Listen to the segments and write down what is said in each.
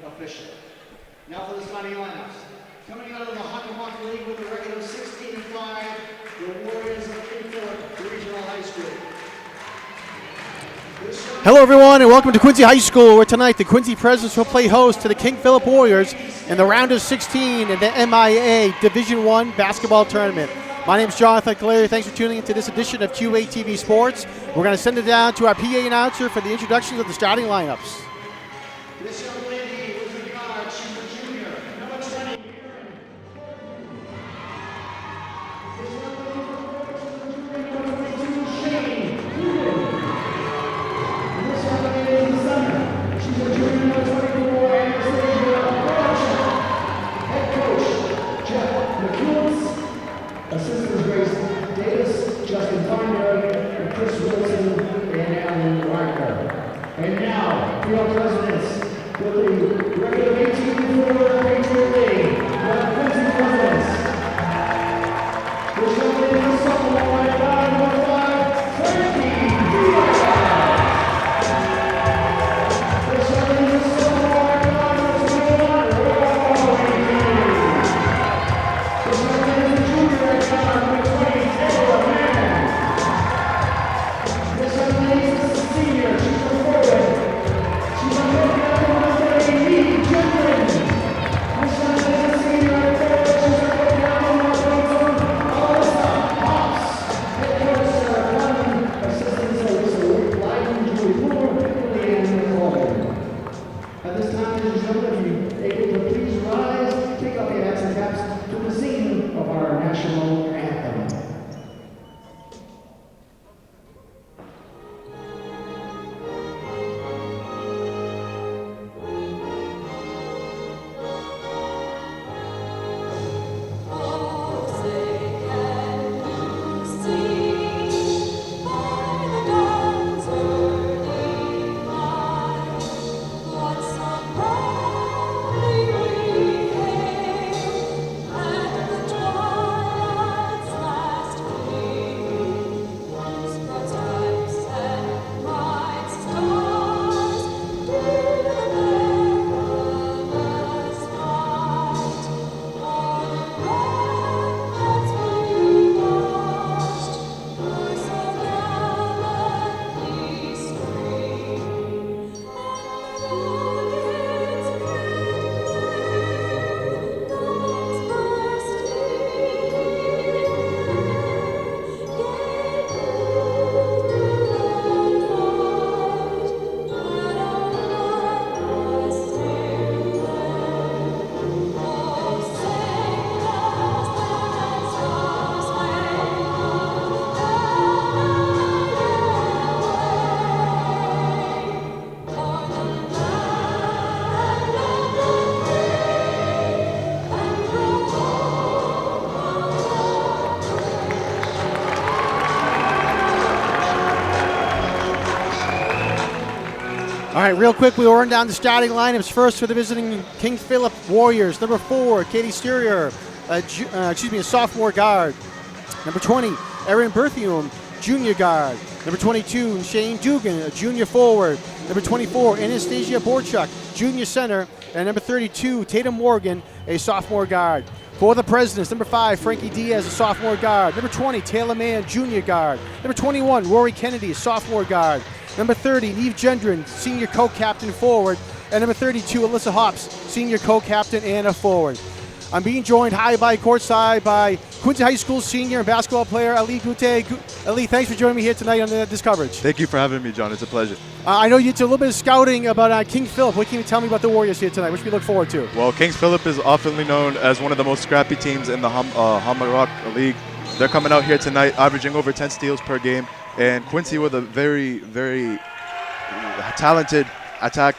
official. Now for the starting lineups. Coming out of the Hockey League with a record of 16-5, the Warriors of King Philip Regional High School. Hello everyone and welcome to Quincy High School, where tonight the Quincy Presidents will play host to the King Philip Warriors in the round of 16 in the MIAA Division I basketball tournament. My name is Jonathan Calleri. Thanks for tuning into this edition of QATV Sports. We're going to send it down to our PA announcer for the introductions of the starting lineups. This young lady was a guard. She's a junior. Number 20. Assistants Grace Davis, Justin Thornberry, Chris Wilson, and Alan Wagner. And now, PL Presidents, with the record of 18-4 Patriot League, the Quincy Presidents. This young lady is a sophomore at guard number 5, Frankie Diaz. This young lady is a sophomore at guard number 21, Rory King. This young lady is a junior at guard number 20, Taylor Mann. This young lady is a senior, she's a forward. She's a midfielder number 30, Lee Gendron. This young lady is a senior at forward, she's a midfielder number 22, Alyssa Hops. Head coach Sarah Cunningham, assistants Alyssa Wick, Lyden, Julie Moore, and Leanne McCall. At this time, ladies and gentlemen, if you're able to please rise, take off your hats and caps to the scene of our national anthem. All right, real quick, we'll run down the starting lineups first for the visiting King Philip Warriors. Number 4, Katie Sterrier, a sophomore guard. Number 20, Erin Berthium, junior guard. Number 22, Shane Dugan, a junior forward. Number 24, Anastasia Borchuk, junior center. And number 32, Tatum Morgan, a sophomore guard. For the Presidents, number 5, Frankie Diaz, a sophomore guard. Number 20, Taylor Mann, junior guard. Number 21, Rory Kennedy, a sophomore guard. Number 30, Eve Gendron, senior co-captain forward. And number 32, Alyssa Hops, senior co-captain and a forward. I'm being joined high by courtside by Quincy High School senior and basketball player Ali Goutte. Ali, thanks for joining me here tonight on this coverage. Thank you for having me, John. It's a pleasure. I know you did a little bit of scouting about King Philip. What can you tell me about the Warriors here tonight? What should we look forward to? Well, Kings Philip is often known as one of the most scrappy teams in the Hammerock League. They're coming out here tonight, averaging over 10 steals per game. And Quincy with a very, very talented attack.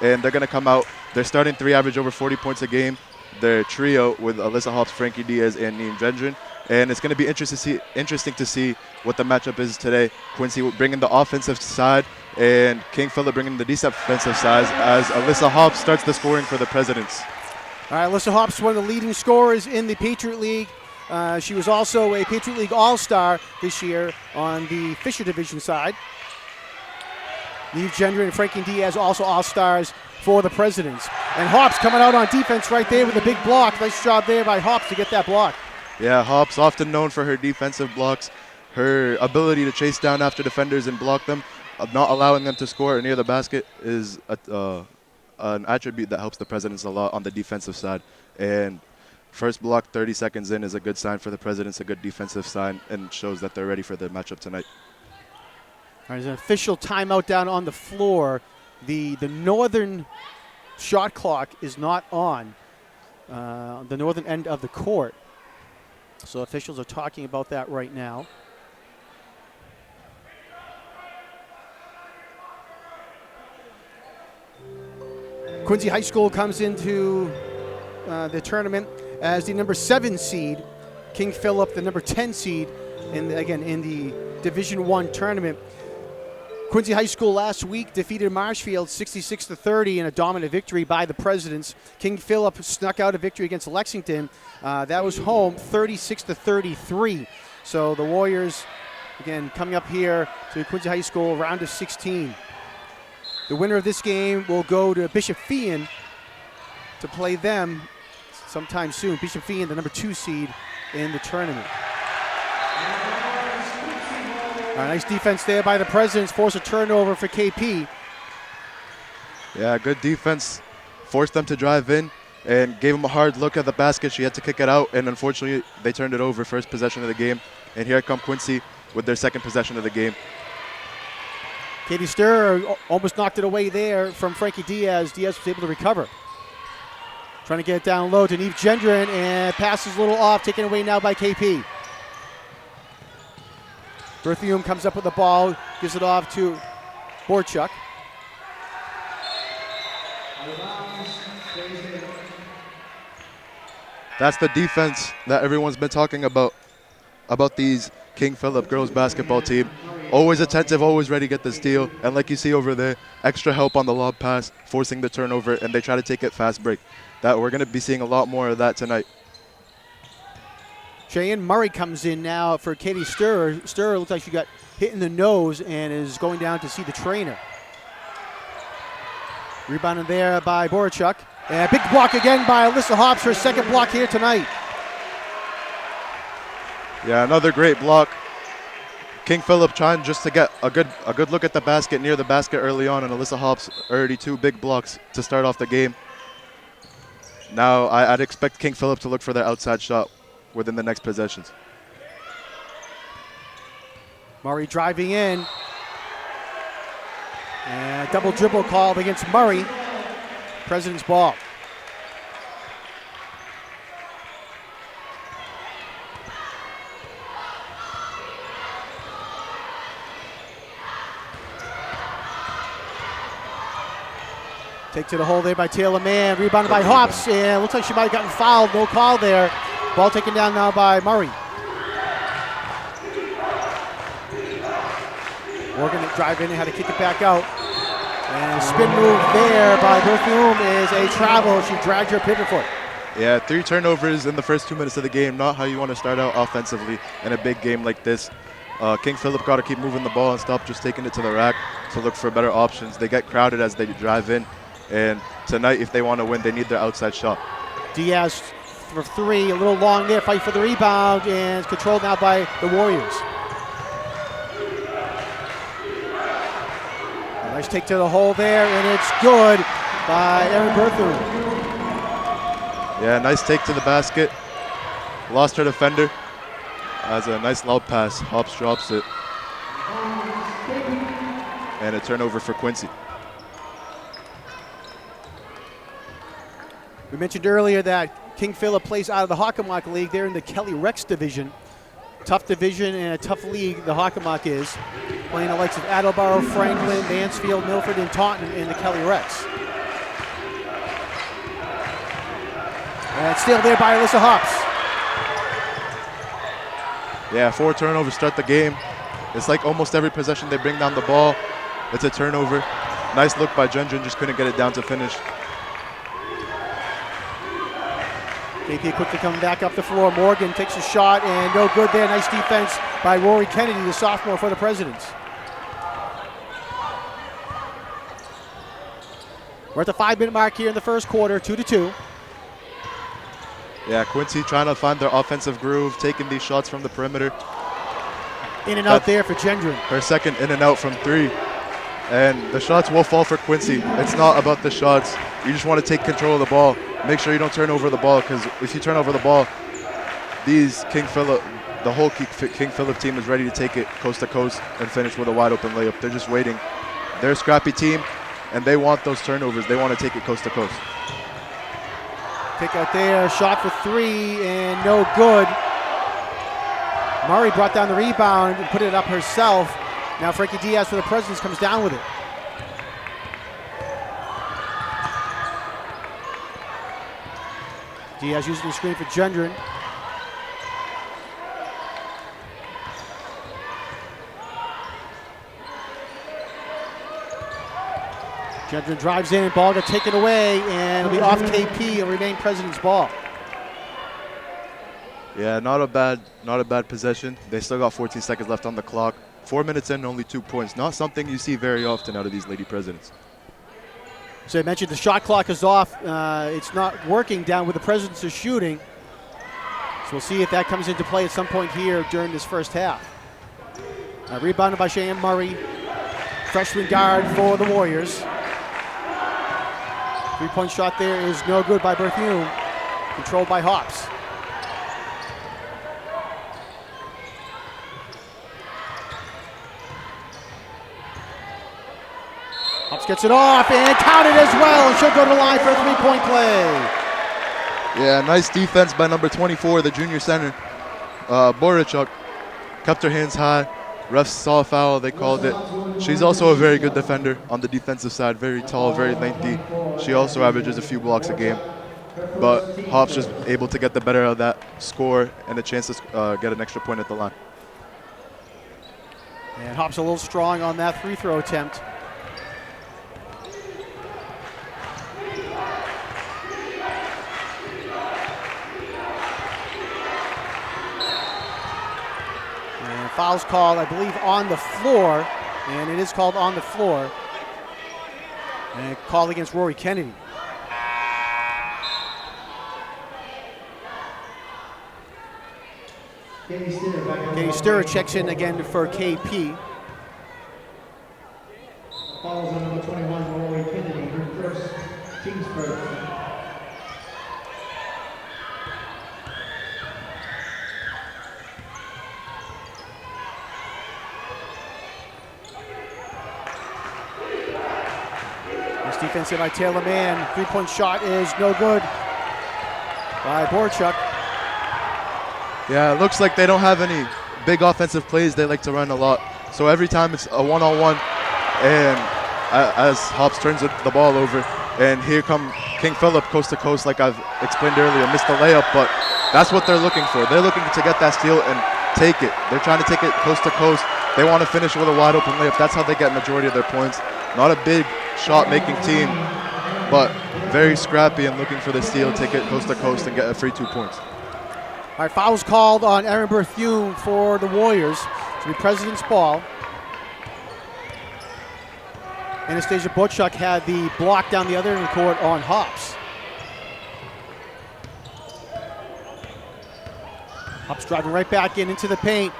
And they're going to come out. They're starting 3, average over 40 points a game. Their trio with Alyssa Hops, Frankie Diaz, and Neem Gendron. And it's going to be interesting to see what the matchup is today. Quincy bringing the offensive side and King Philip bringing the defensive side as Alyssa Hops starts the scoring for the Presidents. All right, Alyssa Hops, one of the leading scorers in the Patriot League. She was also a Patriot League All-Star this year on the Fisher Division side. Neem Gendron and Frankie Diaz also All-Stars for the Presidents. And Hops coming out on defense right there with a big block. Nice job there by Hops to get that block. Yeah, Hops, often known for her defensive blocks, her ability to chase down after defenders and block them, not allowing them to score near the basket is an attribute that helps the Presidents a lot on the defensive side. And first block 30 seconds in is a good sign for the Presidents, a good defensive sign, and shows that they're ready for the matchup tonight. All right, there's an official timeout down on the floor. The northern shot clock is not on the northern end of the court. So officials are talking about that right now. Quincy High School comes into the tournament as the number 7 seed. King Philip, the number 10 seed, in the Division I tournament. Quincy High School last week defeated Marshfield 66-30 in a dominant victory by the Presidents. King Philip snuck out a victory against Lexington. That was home 36-33. So the Warriors, again, coming up here to Quincy High School, round of 16. The winner of this game will go to Bishop Feehan to play them sometime soon. Bishop Feehan, the number 2 seed in the tournament. Nice defense there by the Presidents. Force a turnover for KP. Yeah, good defense. Forced them to drive in and gave them a hard look at the basket. She had to kick it out, and unfortunately, they turned it over first possession of the game. And here come Quincy with their second possession of the game. Katie Sturr almost knocked it away there from Frankie Diaz. Diaz was able to recover. Trying to get it down low to Neve Gendron, and passes a little off, taken away now by KP. Berthium comes up with the ball, gives it off to Borchuk. That's the defense that everyone's been talking about these King Philip girls basketball team. Always attentive, always ready to get the steal. And like you see over there, extra help on the lob pass, forcing the turnover, and they try to take it fast break. That we're going to be seeing a lot more of that tonight. Cheyenne Murray comes in now for Katie Sturr. Sturr looks like she got hit in the nose and is going down to see the trainer. Rebounded there by Borchuk. And a big block again by Alyssa Hops, her second block here tonight. Yeah, another great block. King Philip trying just to get a good look at the basket, near the basket early on, and Alyssa Hops already 2 big blocks to start off the game. Now I'd expect King Philip to look for their outside shot within the next possessions. Murray driving in. And a double dribble called against Murray. President's ball. Take to the hole there by Taylor Mann. Rebounded by Hops. And looks like she might have gotten fouled. No call there. Ball taken down now by Murray. Morgan drive in and had to kick it back out. And a spin move there by Berthium is a travel. She dragged her pivot foot. Yeah, 3 turnovers in the first 2 minutes of the game. Not how you want to start out offensively in a big game like this. King Philip got to keep moving the ball and stop just taking it to the rack to look for better options. They get crowded as they drive in. And tonight, if they want to win, they need their outside shot. Diaz for 3, a little long there, fight for the rebound, and it's controlled now by the Warriors. A nice take to the hole there, and it's good by Erin Berthium. Yeah, nice take to the basket. Lost her defender. As a nice lob pass, Hops drops it. And a turnover for Quincy. We mentioned earlier that King Philip plays out of the Hockomock League. They're in the Kelly Rex division. Tough division and a tough league the Hockomock is. Playing the likes of Attleboro, Franklin, Mansfield, Milford, and Taunton in the Kelly Rex. And still there by Alyssa Hops. Yeah, 4 turnovers start the game. It's like almost every possession they bring down the ball, it's a turnover. Nice look by Gendron, just couldn't get it down to finish. KP quickly coming back up the floor. Morgan takes a shot and no good there. Nice defense by Rory Kennedy, the sophomore for the Presidents. We're at the 5-minute mark here in the first quarter, 2-2. Yeah, Quincy trying to find their offensive groove, taking these shots from the perimeter. In and out there for Gendron. Her second in and out from 3. And the shots will fall for Quincy. It's not about the shots. You just want to take control of the ball. Make sure you don't turn over the ball, because if you turn over the ball, these the whole King Philip team is ready to take it coast to coast and finish with a wide open layup. They're just waiting. They're a scrappy team, and they want those turnovers. They want to take it coast to coast. Kick out there, shot for 3, and no good. Murray brought down the rebound and put it up herself. Now Frankie Diaz for the Presidents comes down with it. Diaz using the screen for Gendron. Gendron drives in, ball got taken away, and it'll be off KP. It'll remain President's ball. Yeah, not a bad possession. They still got 14 seconds left on the clock. 4 minutes in, only 2 points. Not something you see very often out of these Lady Presidents. So I mentioned the shot clock is off. It's not working down where the Presidents are shooting. So we'll see if that comes into play at some point here during this first half. Rebounded by Cheyenne Murray, freshman guard for the Warriors. 3-point shot there is no good by Berthiaume, controlled by Hops. Hops gets it off and counted as well, and she'll go to the line for a 3-point play. Yeah, nice defense by number 24, the junior center. Borichuk kept her hands high. Refs saw a foul, they called it. She's also a very good defender on the defensive side, very tall, very lengthy. She also averages a few blocks a game. But Hops just able to get the better of that score and a chance to get an extra point at the line. And Hops a little strong on that free throw attempt. Foul's called, I believe, on the floor, and it is called on the floor. And called against Rory Kennedy. Katie Sturr checks in again for KP. Fouls on number 21, Rory Kennedy, her first team's first. Defense by Taylor Mann. 3-point shot is no good by Borchuk. Yeah, it looks like they don't have any big offensive plays. They like to run a lot. So every time it's a one-on-one, and as Hops turns the ball over, and here come King Philip coast to coast, like I've explained earlier, missed the layup, but that's what they're looking for. They're looking to get that steal and take it. They're trying to take it coast to coast. They want to finish with a wide open layup. That's how they get majority of their points. Not a big shot-making team, but very scrappy and looking for the steal, take it coast to coast, and get a free 2 points. All right, foul's called on Erin Berthiaume for the Warriors. It's the President's ball. Anastasia Borchuk had the block down the other end of the court on Hops. Hops driving right back into the paint.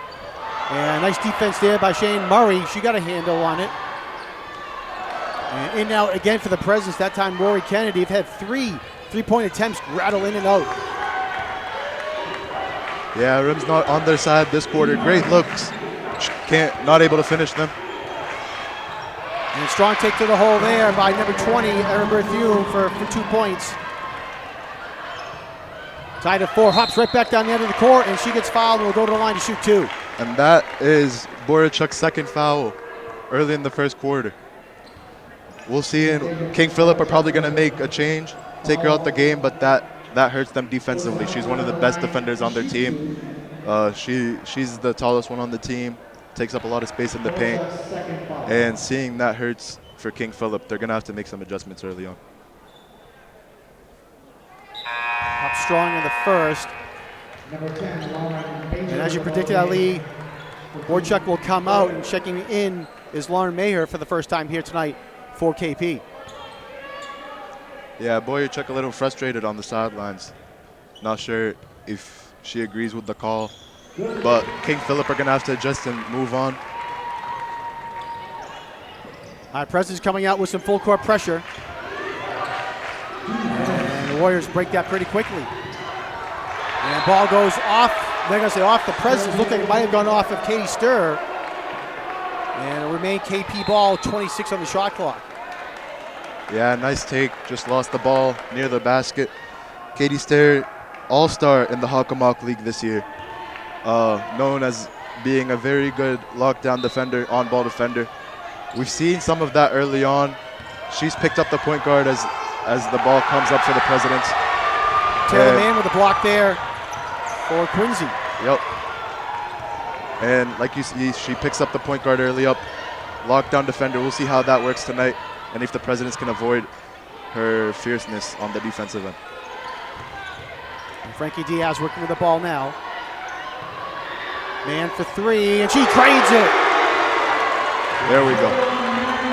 And nice defense there by Cheyenne Murray. She got a handle on it. And in and out again for the Presidents. That time Rory Kennedy. They've had 3-point attempts rattle in and out. Yeah, Rim's not on their side this quarter. Great looks. Not able to finish them. And a strong take to the hole there by number 20, Erin Berthiaume for 2 points. Tied at 4. Hops right back down the end of the court, and she gets fouled and will go to the line to shoot 2. And that is Borichuk's second foul early in the first quarter. We'll see. And King Philip are probably going to make a change, take her out the game, but that hurts them defensively. She's one of the best defenders on their team. She's the tallest one on the team, takes up a lot of space in the paint. And seeing that hurts for King Philip, they're going to have to make some adjustments early on. Up strong in the first. And as you predicted, Ali, Borchuk will come out, and checking in is Lauren Maher for the first time here tonight for KP. Yeah, Boyerchuk a little frustrated on the sidelines. Not sure if she agrees with the call. But King Philip are going to have to adjust and move on. All right, President's coming out with some full court pressure. And the Warriors break that pretty quickly. And ball goes off, they're going to say off the Presidents. Looked like it might have gone off of Katie Sturr. And it remained KP ball, 26 on the shot clock. Yeah, nice take. Just lost the ball near the basket. Katie Sturr, all-star in the Hockomock League this year. Known as being a very good lockdown defender, on-ball defender. We've seen some of that early on. She's picked up the point guard as the ball comes up for the Presidents. Taylor Mann with a block there for Quincy. Yep. And like you see, she picks up the point guard early up. Lockdown defender. We'll see how that works tonight and if the Presidents can avoid her fierceness on the defensive end. And Frankie Diaz working with the ball now. Mann for three, and she trades it. There we go.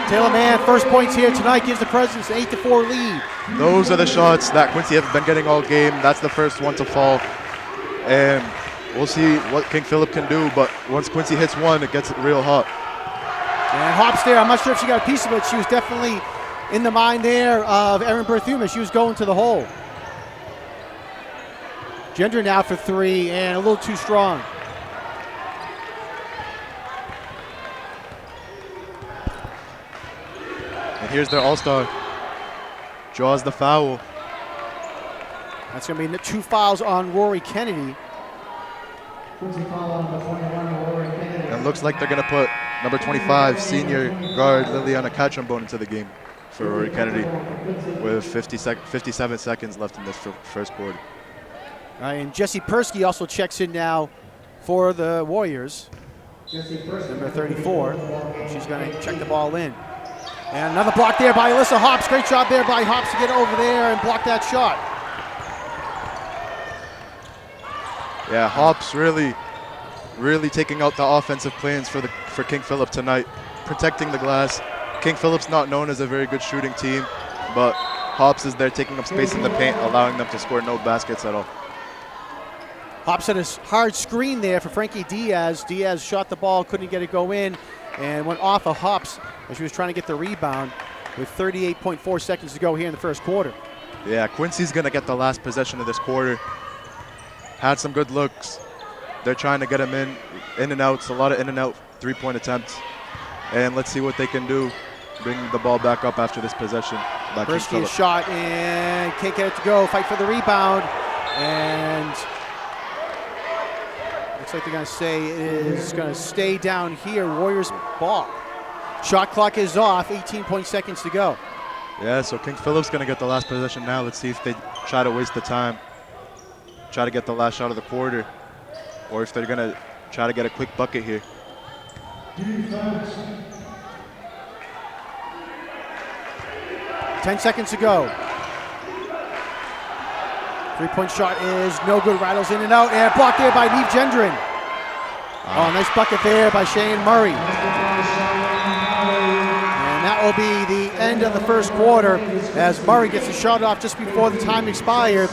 Taylor Mann, first points here tonight, gives the Presidents an 8-4 lead. Those are the shots that Quincy have been getting all game. That's the first one to fall. And we'll see what King Philip can do, but once Quincy hits one, it gets real hot. And Hops there, I'm not sure if she got a piece of it. She was definitely in the mind there of Erin Berthuma. She was going to the hole. Gender now for three, and a little too strong. And here's their all-star. Draws the foul. That's going to be 2 fouls on Rory Kennedy. Quincy foul on the 21, Rory Kennedy. And looks like they're going to put number 25, senior guard Liliana Catchambone into the game for Rory Kennedy with 57 seconds left in this first quarter. All right, and Jessie Persky also checks in now for the Warriors. Number 34. She's going to check the ball in. And another block there by Alyssa Hops. Great job there by Hops to get over there and block that shot. Yeah, Hops really taking out the offensive plans for King Philip tonight, protecting the glass. King Philip's not known as a very good shooting team, but Hops is there taking up space in the paint, allowing them to score no baskets at all. Hops had a hard screen there for Frankie Diaz. Diaz shot the ball, couldn't get it go in, and went off of Hops as she was trying to get the rebound with 38.4 seconds to go here in the first quarter. Yeah, Quincy's going to get the last possession of this quarter. Had some good looks. They're trying to get him in and outs, a lot of in and out three-point attempts. And let's see what they can do. Bring the ball back up after this possession. Persky is shot and can't get it to go. Fight for the rebound. And looks like they're going to say it is going to stay down here. Warriors ball. Shot clock is off. 18 seconds to go. Yeah, so King Philip's going to get the last possession now. Let's see if they try to waste the time. Try to get the last shot of the quarter. Or if they're going to try to get a quick bucket here. 10 seconds to go. Three-point shot is no good. Rattles in and out. And blocked there by Neve Gendron. Oh, nice bucket there by Shane Murray. And that will be the end of the first quarter as Murray gets a shot off just before the time expired.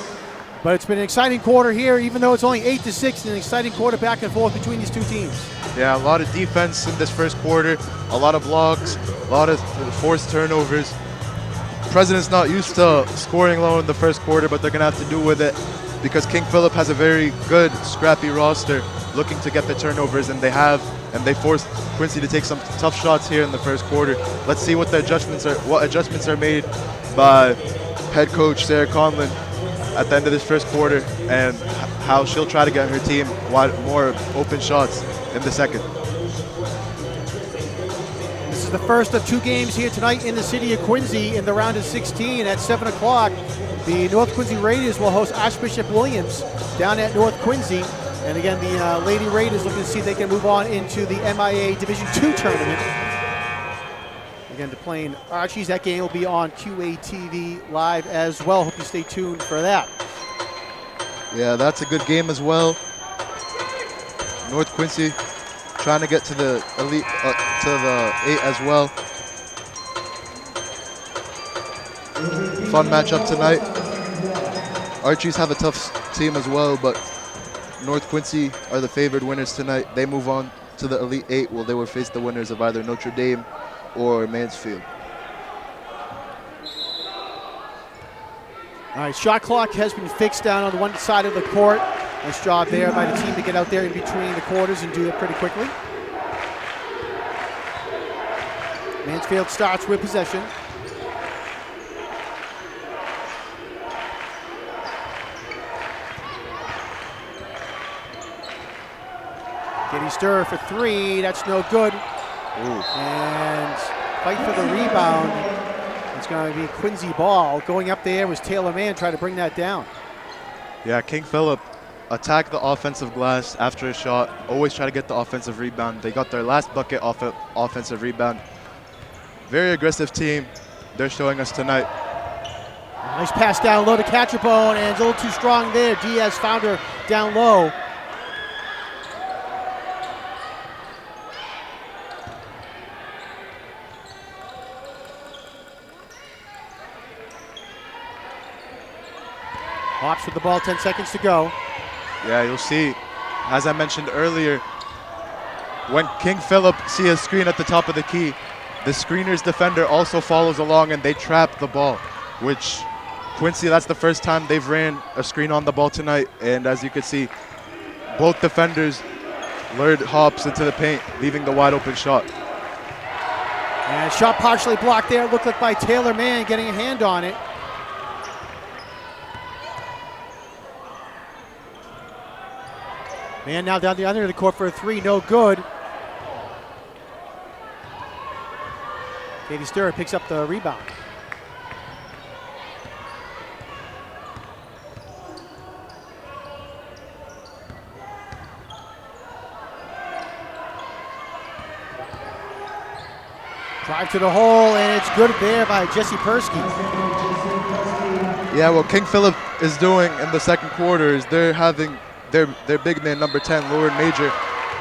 But it's been an exciting quarter here, even though it's only 8-6, an exciting quarter back and forth between these two teams. Yeah, a lot of defense in this first quarter, a lot of blocks, a lot of forced turnovers. President's not used to scoring low in the first quarter, but they're going to have to do with it because King Philip has a very good, scrappy roster looking to get the turnovers, and they forced Quincy to take some tough shots here in the first quarter. Let's see what adjustments are made by head coach Sarah Conlon at the end of this first quarter, and how she'll try to get her team more open shots in the second. This is the first of 2 games here tonight in the city of Quincy in the round of 16 at 7 o'clock. The North Quincy Raiders will host Archbishop Williams down at North Quincy. And again, the Lady Raiders looking to see if they can move on into the MIA Division II tournament. Again, to playing Archies. That game will be on QATV live as well. Hope you stay tuned for that. Yeah, that's a good game as well. North Quincy trying to get to the elite, to the 8 as well. fun matchup tonight. Archies have a tough team as well, but North Quincy are the favored winners tonight. They move on to the Elite Eight, where they will face the winners of either Notre Dame or Mansfield. All right, shot clock has been fixed down on the one side of the court. Nice job there by the team to get out there in between the quarters and do it pretty quickly. Mansfield starts with possession. Katie Stir for three, that's no good. Ooh. And fight for the rebound. It's going to be Quincy Ball. Going up there was Taylor Mann trying to bring that down. Yeah, King Philip attacked the offensive glass after a shot. Always try to get the offensive rebound. They got their last bucket off of offensive rebound. Very aggressive team they're showing us tonight. Nice pass down low to Catcherbone, and it's a little too strong there. Diaz found her down low. Hops with the ball, 10 seconds to go. Yeah, you'll see, as I mentioned earlier, when King Philip see a screen at the top of the key, the screener's defender also follows along and they trap the ball, which Quincy, that's the first time they've ran a screen on the ball tonight. And as you can see, both defenders lured Hops into the paint, leaving the wide open shot. And shot partially blocked there. It looked like by Taylor Mann getting a hand on it. Man now down the other end of the court for a three, no good. Katie Stir picks up the rebound. Drive to the hole, and it's good there by Jesse Persky. Yeah, what King Philip is doing in the second quarter is they're having their big man, number 10, Lauren Major,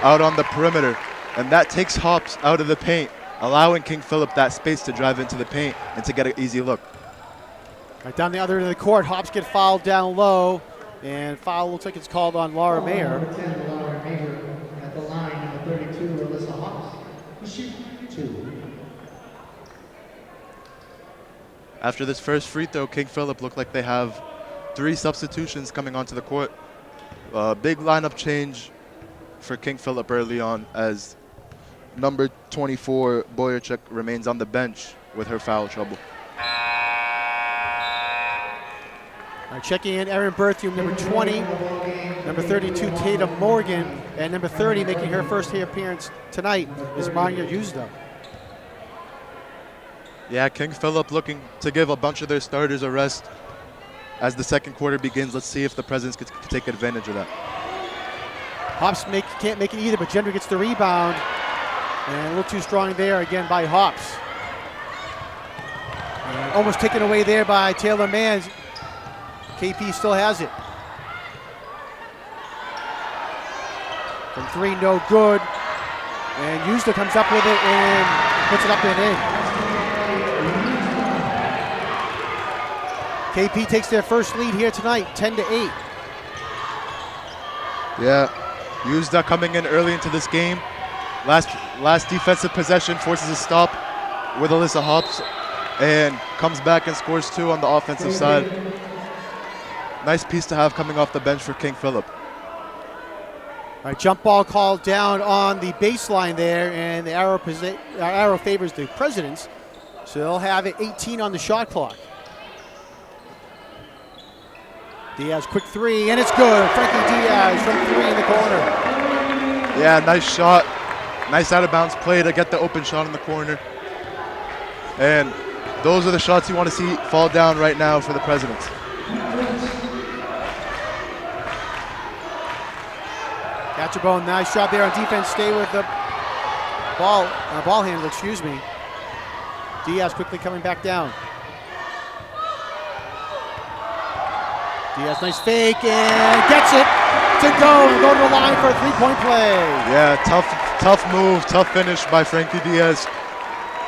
out on the perimeter. And that takes Hops out of the paint, allowing King Philip that space to drive into the paint and to get an easy look. Right down the other end of the court, Hops get fouled down low, and foul looks like it's called on Laura Mayer. Number 10, Laura Mayer at the line. Number 32, Alyssa Hops. Shoot two. After this first free throw, King Philip looked like they have 3 substitutions coming onto the court. Big lineup change for King Philip early on, as number 24, Boyerchuk, remains on the bench with her foul trouble. All right, checking in, Erin Berthium, number 20, number 32, Tatum Morgan, and number 30, making her first appearance tonight, is Manya Yuzda. Yeah, King Philip looking to give a bunch of their starters a rest as the second quarter begins. Let's see if the Presidents could take advantage of that. Hops can't make it either, but Gender gets the rebound. And a little too strong there again by Hops. And almost taken away there by Taylor Mann. KP still has it. From three, no good. And Yuzda comes up with it and puts it up and in. KP takes their first lead here tonight, 10-8. Yeah, Yuzda coming in early into this game. Last defensive possession forces a stop with Alyssa Hops and comes back and scores 2 on the offensive side. Nice piece to have coming off the bench for King Philip. All right, jump ball called down on the baseline there, and the arrow favors the Presidents. So they'll have it 18 on the shot clock. Diaz, quick three, and it's good. Frankie Diaz from 3 in the corner. Yeah, nice shot. Nice out of bounds play to get the open shot in the corner. And those are the shots you want to see fall down right now for the Presidents. Catcherbone, nice job there on defense. Stay with the ball handler, excuse me. Diaz quickly coming back down. Diaz, nice fake, and gets it to go to the line for a 3-point play. Yeah, tough move, tough finish by Frankie Diaz.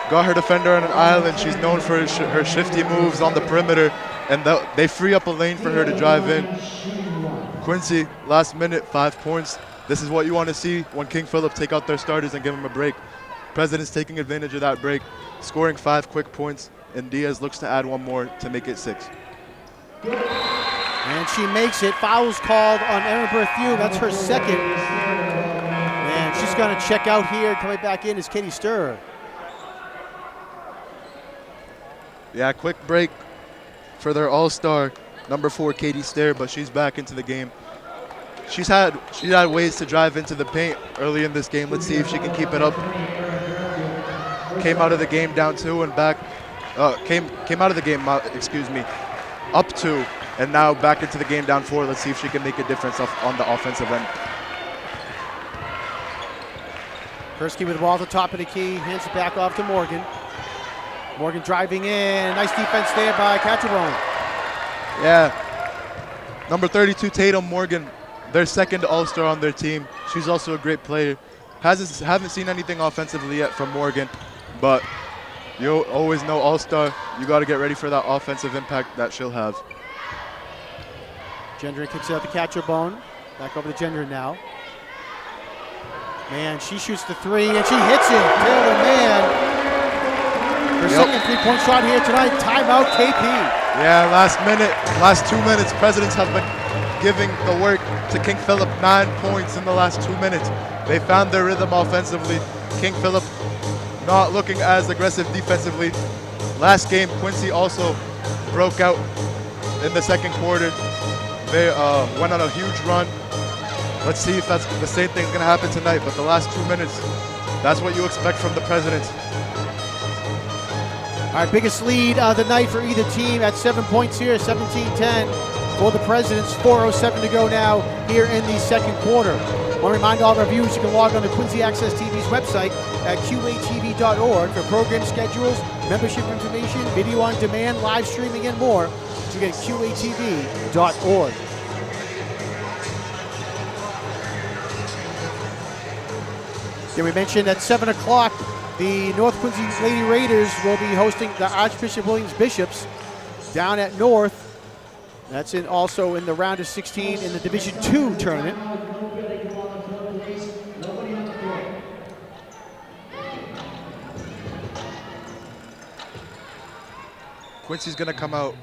got her defender on an island. She's known for her shifty moves on the perimeter, and they free up a lane for her to drive in. Quincy, last minute, 5 points. This is what you want to see when King Philip take out their starters and give them a break. President's taking advantage of that break, scoring 5 quick points, and Diaz looks to add one more to make it 6. And she makes it. Fouls called on Erin Berthiaume. That's her second. And she's going to check out here. Coming back in is Katie Sturr. Yeah, quick break for their all-star, number 4, Katie Sturr, but she's back into the game. She's had ways to drive into the paint early in this game. Let's see if she can keep it up. Came out of the game down 2 and back. Came out of the game, up 2, and now back into the game down 4. Let's see if she can make a difference on the offensive end. Persky with the ball at the top of the key, hands it back off to Morgan. Morgan driving in, nice defense there by Catrabone. Yeah, number 32 Tatum Morgan, their second all-star on their team. She's also a great player. Haven't seen anything offensively yet from Morgan, but you always know all-star, you got to get ready for that offensive impact that she'll have. Gendron kicks it out to Catrabone. Back over to Gendron now. Man, she shoots the 3 and she hits it. Taylor Mann. Her second 3-point shot here tonight. Timeout, KP. Yeah, last 2 minutes, Presidents have been giving the work to King Philip. 9 points in the last 2 minutes. They found their rhythm offensively. King Philip not looking as aggressive defensively. Last game, Quincy also broke out in the second quarter. They went on a huge run. Let's see if that's the same thing's gonna happen tonight, but the last 2 minutes, that's what you expect from the Presidents. All right, biggest lead of the night for either team at 7 points here, 17-10 for the Presidents. 4:07 to go now here in the second quarter. I want to remind all of our viewers you can log on to Quincy Access TV's website at QATV.org for program schedules, membership information, video on demand, live streaming, and more. So get QATV.org. Yeah, we mentioned at 7 o'clock, the North Quincy Lady Raiders will be hosting the Archbishop Williams Bishops down at North. That's also in the round of 16 in the Division II tournament. Quincy's gonna come out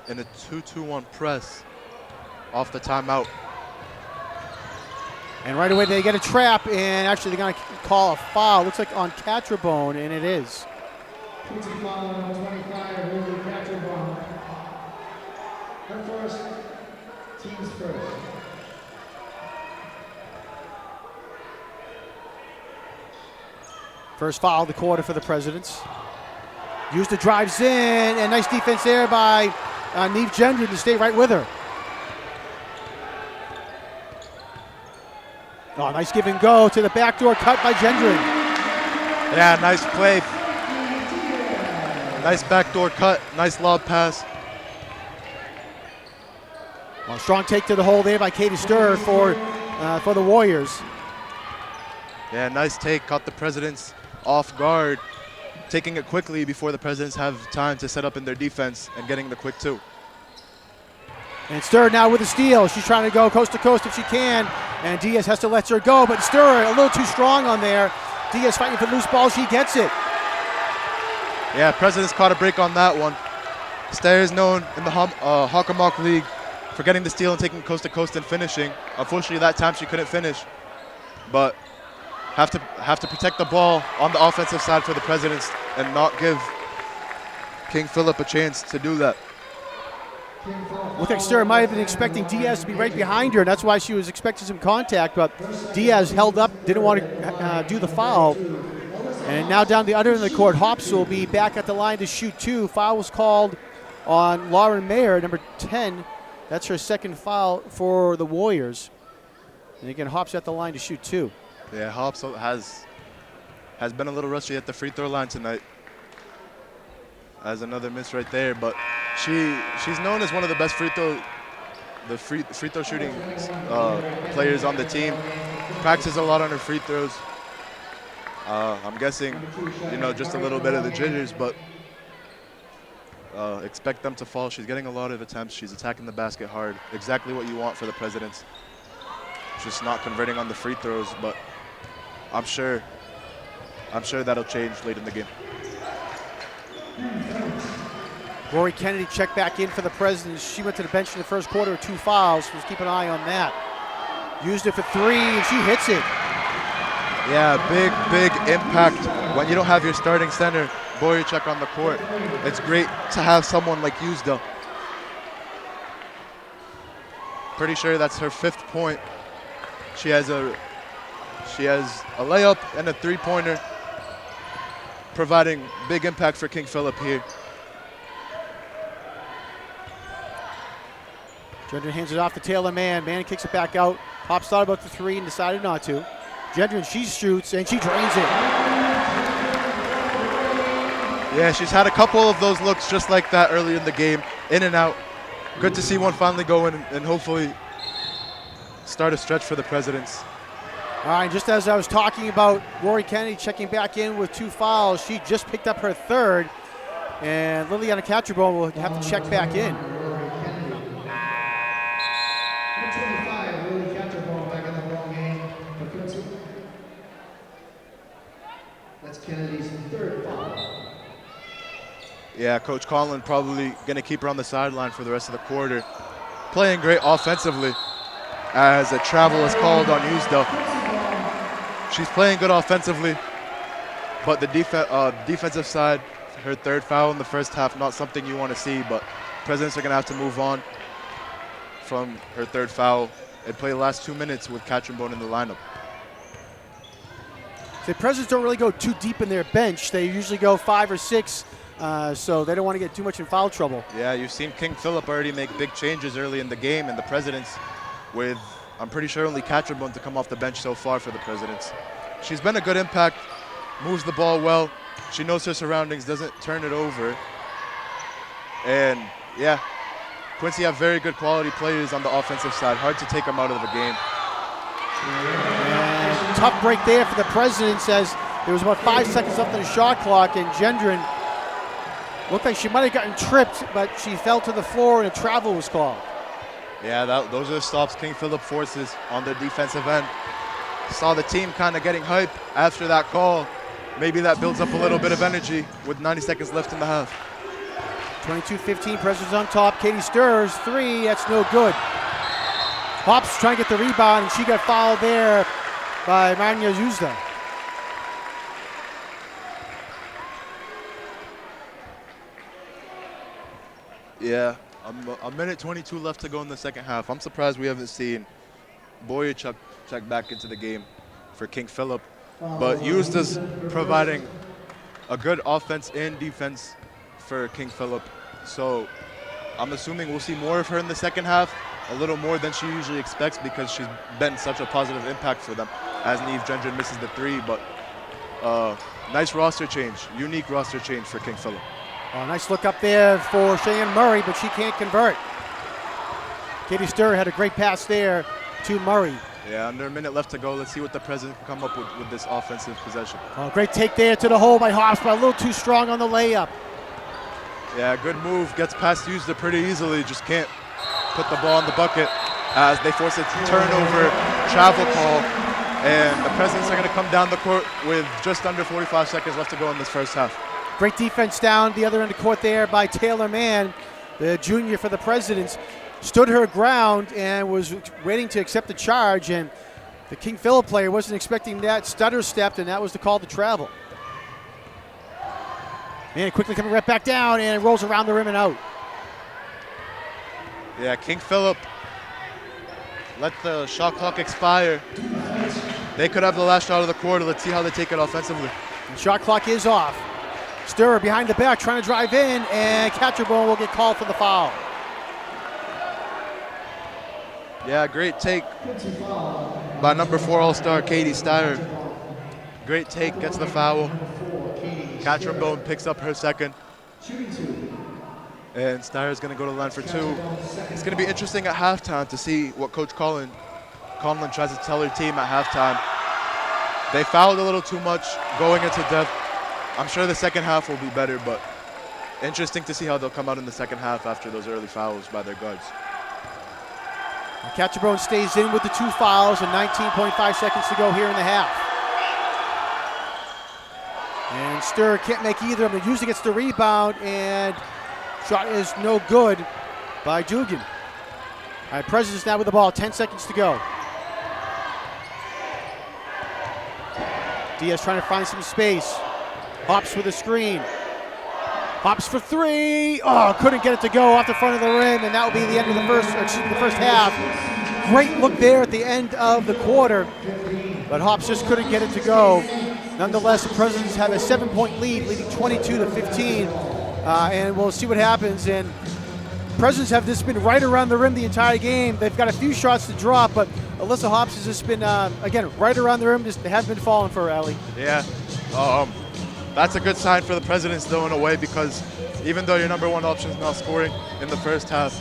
in a 2-2-1 press off the timeout. And right away they get a trap, and actually they're going to call a foul. Looks like on Catrabone, and it is. Quincy foul on 25, Lily Catrabone. Her first, team's first. First foul of the quarter for the Presidents. Houston drives in, and nice defense there by Neve Gendron to stay right with her. Oh, nice give and go to the backdoor cut by Gendron. Yeah, nice play. Nice backdoor cut, nice lob pass. Well, strong take to the hole there by Katie Sturr for the Warriors. Yeah, nice take, caught the Presidents off guard, taking it quickly before the Presidents have time to set up in their defense and getting the quick 2. And Sturr now with a steal. She's trying to go coast to coast if she can. And Diaz has to let her go, but Sturr a little too strong on there. Diaz fighting for loose ball. She gets it. Yeah, Presidents caught a break on that one. Sturr is known in the Hockomock League for getting the steal and taking coast to coast and finishing. Unfortunately, that time she couldn't finish. But have to protect the ball on the offensive side for the Presidents and not give King Philip a chance to do that. Looked like Sturr might have been expecting Diaz to be right behind her, and that's why she was expecting some contact, but Diaz held up, didn't want to do the foul. And now down the other end of the court, Hops will be back at the line to shoot 2. Foul was called on Lauren Mayer, number 10. That's her second foul for the Warriors. And again, Hops at the line to shoot 2. Yeah, Hops has been a little rusty at the free throw line tonight. As another miss right there, but she's known as one of the best free throw shooting players on the team. Practices a lot on her free throws. I'm guessing, just a little bit of the jitters, but expect them to fall. She's getting a lot of attempts. She's attacking the basket hard. Exactly what you want for the Presidents. Just not converting on the free throws, but I'm sure that'll change late in the game. Rory Kennedy checked back in for the Presidents. She went to the bench in the first quarter with 2 fouls. Let's keep an eye on that. Used it for 3, and she hits it. Yeah, big impact. When you don't have your starting center, Boyachuk, on the court, it's great to have someone like Yuzda. Pretty sure that's her 5th point. She has a layup and a 3-pointer, providing big impact for King Philip here. Gendron hands it off to Taylor Mann. Mann kicks it back out. Hobbs thought about the 3 and decided not to. Gendron, she shoots and she drains it. Yeah, she's had a couple of those looks just like that early in the game, in and out. Good to see one finally go in and hopefully start a stretch for the Presidents. All right, just as I was talking about Rory Kennedy checking back in with 2 fouls, she just picked up her 3rd, and Liliana Catcherbone will have to check back in. Number 25, Lily Catcherbone back in the ball game for Quincy. That's Kennedy's 3rd foul. Yeah, Coach Conlon probably going to keep her on the sideline for the rest of the quarter. Playing great offensively as a travel is called on Yuzda. She's playing good offensively, but the defensive side, her 3rd foul in the first half, not something you want to see, but Presidents are going to have to move on from her 3rd foul and play the last 2 minutes with Catcherbone in the lineup. The Presidents don't really go too deep in their bench. They usually go 5 or 6, so they don't want to get too much in foul trouble. Yeah, you've seen King Philip already make big changes early in the game, and the Presidents with, I'm pretty sure, only Catcherbone to come off the bench so far for the Presidents. She's been a good impact, moves the ball well. She knows her surroundings, doesn't turn it over. And yeah, Quincy have very good quality players on the offensive side. Hard to take them out of the game. And tough break there for the Presidents as there was about 5 seconds left on the shot clock, and Gendron looked like she might have gotten tripped, but she fell to the floor and a travel was called. Yeah, those are the stops King Philip forces on their defensive end. Saw the team kind of getting hype after that call. Maybe that builds up a little bit of energy with 90 seconds left in the half. 22-15, Presidents on top. Katie Stirs, 3, that's no good. Hobbs trying to get the rebound, and she got fouled there by Manya Yuzda. Yeah, a minute 22 left to go in the second half. I'm surprised we haven't seen Boyachuk check back into the game for King Philip. But Yuzda's providing a good offense and defense for King Philip. So I'm assuming we'll see more of her in the second half, a little more than she usually expects because she's been such a positive impact for them as Neve Gendron misses the 3. But nice roster change, unique roster change for King Philip. Oh, nice look up there for Cheyenne Murray, but she can't convert. Katie Sturr had a great pass there to Murray. Yeah, under a minute left to go. Let's see what the President can come up with this offensive possession. Oh, great take there to the hole by Hobbs, but a little too strong on the layup. Yeah, good move. Gets past Yuzda pretty easily. Just can't put the ball in the bucket as they force a turnover travel call. And the Presidents are going to come down the court with just under 45 seconds left to go in this first half. Great defense down the other end of the court there by Taylor Mann, the junior for the Presidents. Stood her ground and was waiting to accept the charge, and the King Philip player wasn't expecting that, stutter stepped, and that was the call to travel. Man, quickly coming right back down and rolls around the rim and out. Yeah, King Philip let the shot clock expire. They could have the last shot of the quarter. Let's see how they take it offensively. The shot clock is off. Sturr behind the back trying to drive in, and Catcherbone will get called for the foul. Yeah, great take by number 4 All-Star Katie Steyer. Great take, gets the foul. Catcherbone picks up her second. And Steyer's going to go to the line for 2. It's going to be interesting at halftime to see what Coach Conlon tries to tell her team at halftime. They fouled a little too much going into depth. I'm sure the second half will be better, but interesting to see how they'll come out in the second half after those early fouls by their guards. Catchabrone stays in with the 2 fouls and 19.5 seconds to go here in the half. And Sturr can't make either of them. Usually gets the rebound, and shot is no good by Dugan. All right, Presidents now with the ball, 10 seconds to go. Diaz trying to find some space. Hops with a screen. Hops for 3. Oh, couldn't get it to go off the front of the rim, and that will be the end of the first half. Great look there at the end of the quarter, but Hops just couldn't get it to go. Nonetheless, the Presidents have a 7-point lead, leading 22-15, and we'll see what happens. And Presidents have just been right around the rim the entire game. They've got a few shots to drop, but Alyssa Hops has just been, again, right around the rim. Just haven't been falling for her, Allie. Yeah, that's a good sign for the Presidents, though, in a way, because even though your number one option is not scoring in the first half,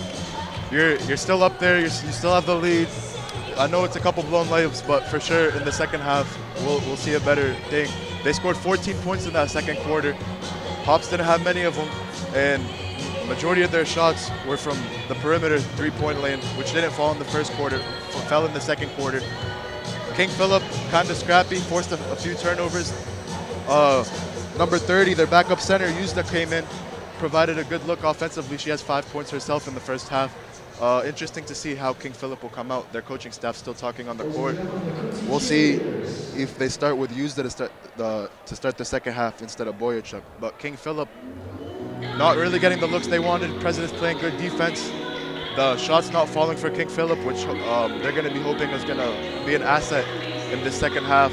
you're still up there. You still have the lead. I know it's a couple blown layups, but for sure in the second half, we'll see a better thing. They scored 14 points in that second quarter. Hops didn't have many of them, and majority of their shots were from the perimeter three-point lane, which didn't fall in the first quarter, fell in the second quarter. King Philip, kind of scrappy, forced a few turnovers. Number 30, their backup center, Yuzda, came in, provided a good look offensively. She has 5 points herself in the first half. Interesting to see how King Philip will come out. Their coaching staff still talking on the court. We'll see if they start with Yuzda to start the second half instead of Boyachuk. But King Philip not really getting the looks they wanted. Presidents playing good defense. The shots not falling for King Philip, which they're going to be hoping is going to be an asset in this second half.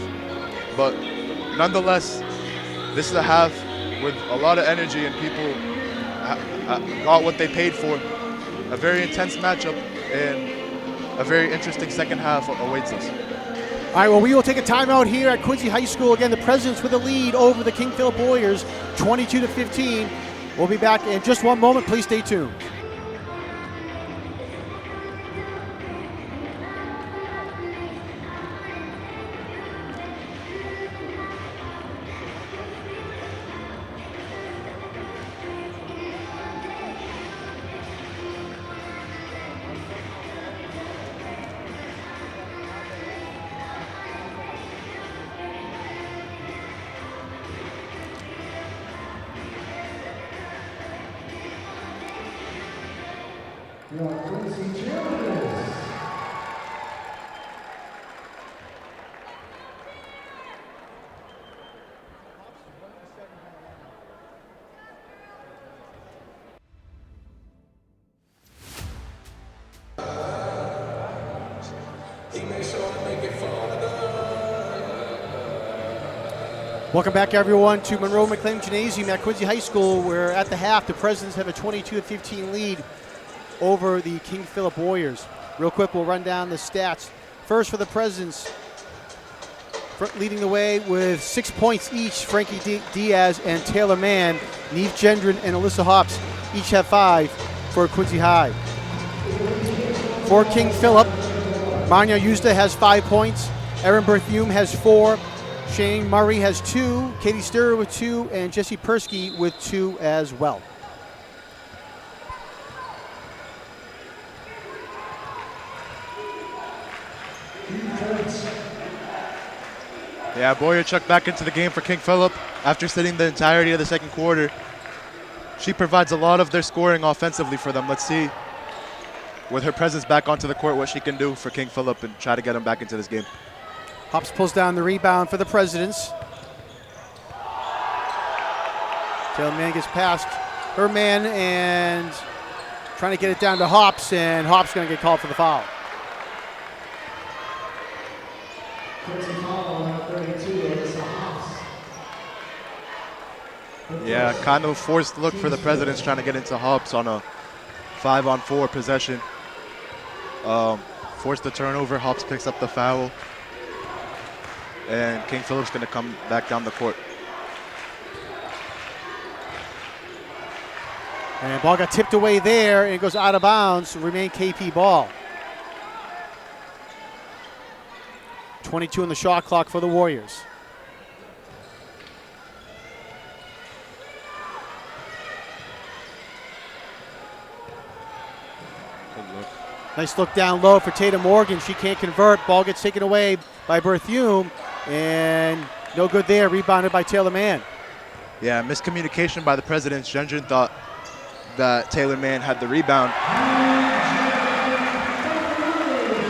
But nonetheless, this is a half with a lot of energy, and people got what they paid for. A very intense matchup, and a very interesting second half awaits us. All right, well, we will take a timeout here at Quincy High School. Again, the Presidents with a lead over the King Philip Warriors, 22-15. We'll be back in just one moment. Please stay tuned. Welcome back, everyone, to Monroe McLean Gymnasium at Quincy High School, where at the half, the Presidents have a 22-15 lead over the King Philip Warriors. Real quick, we'll run down the stats. First for the Presidents, leading the way with 6 points each, Frankie Diaz and Taylor Mann. Neve Gendron and Alyssa Hops each have 5 for Quincy High. For King Philip, Manya Yuzda has 5 points. Erin Berthume has 4. Shane Murray has 2, Katie Sturr with 2, and Jessie Persky with 2 as well. Yeah, Boyachuk back into the game for King Philip after sitting the entirety of the second quarter. She provides a lot of their scoring offensively for them. Let's see, with her presence back onto the court, what she can do for King Philip and try to get them back into this game. Hops pulls down the rebound for the Presidents. Taylor Mann gets past her man and trying to get it down to Hops, and Hops going to get called for the foul. Yeah, kind of a forced look for the Presidents trying to get into Hops on a 5-on-4 possession. Forced the turnover, Hops picks up the foul. And King Philip's going to come back down the court. And ball got tipped away there, and it goes out of bounds. Remain KP ball. 22 on the shot clock for the Warriors. Good look. Nice look down low for Tatum Morgan. She can't convert. Ball gets taken away by Berthume, and no good there. Rebounded by Taylor Mann. Yeah, miscommunication by the Presidents. Gendron thought that Taylor Mann had the rebound.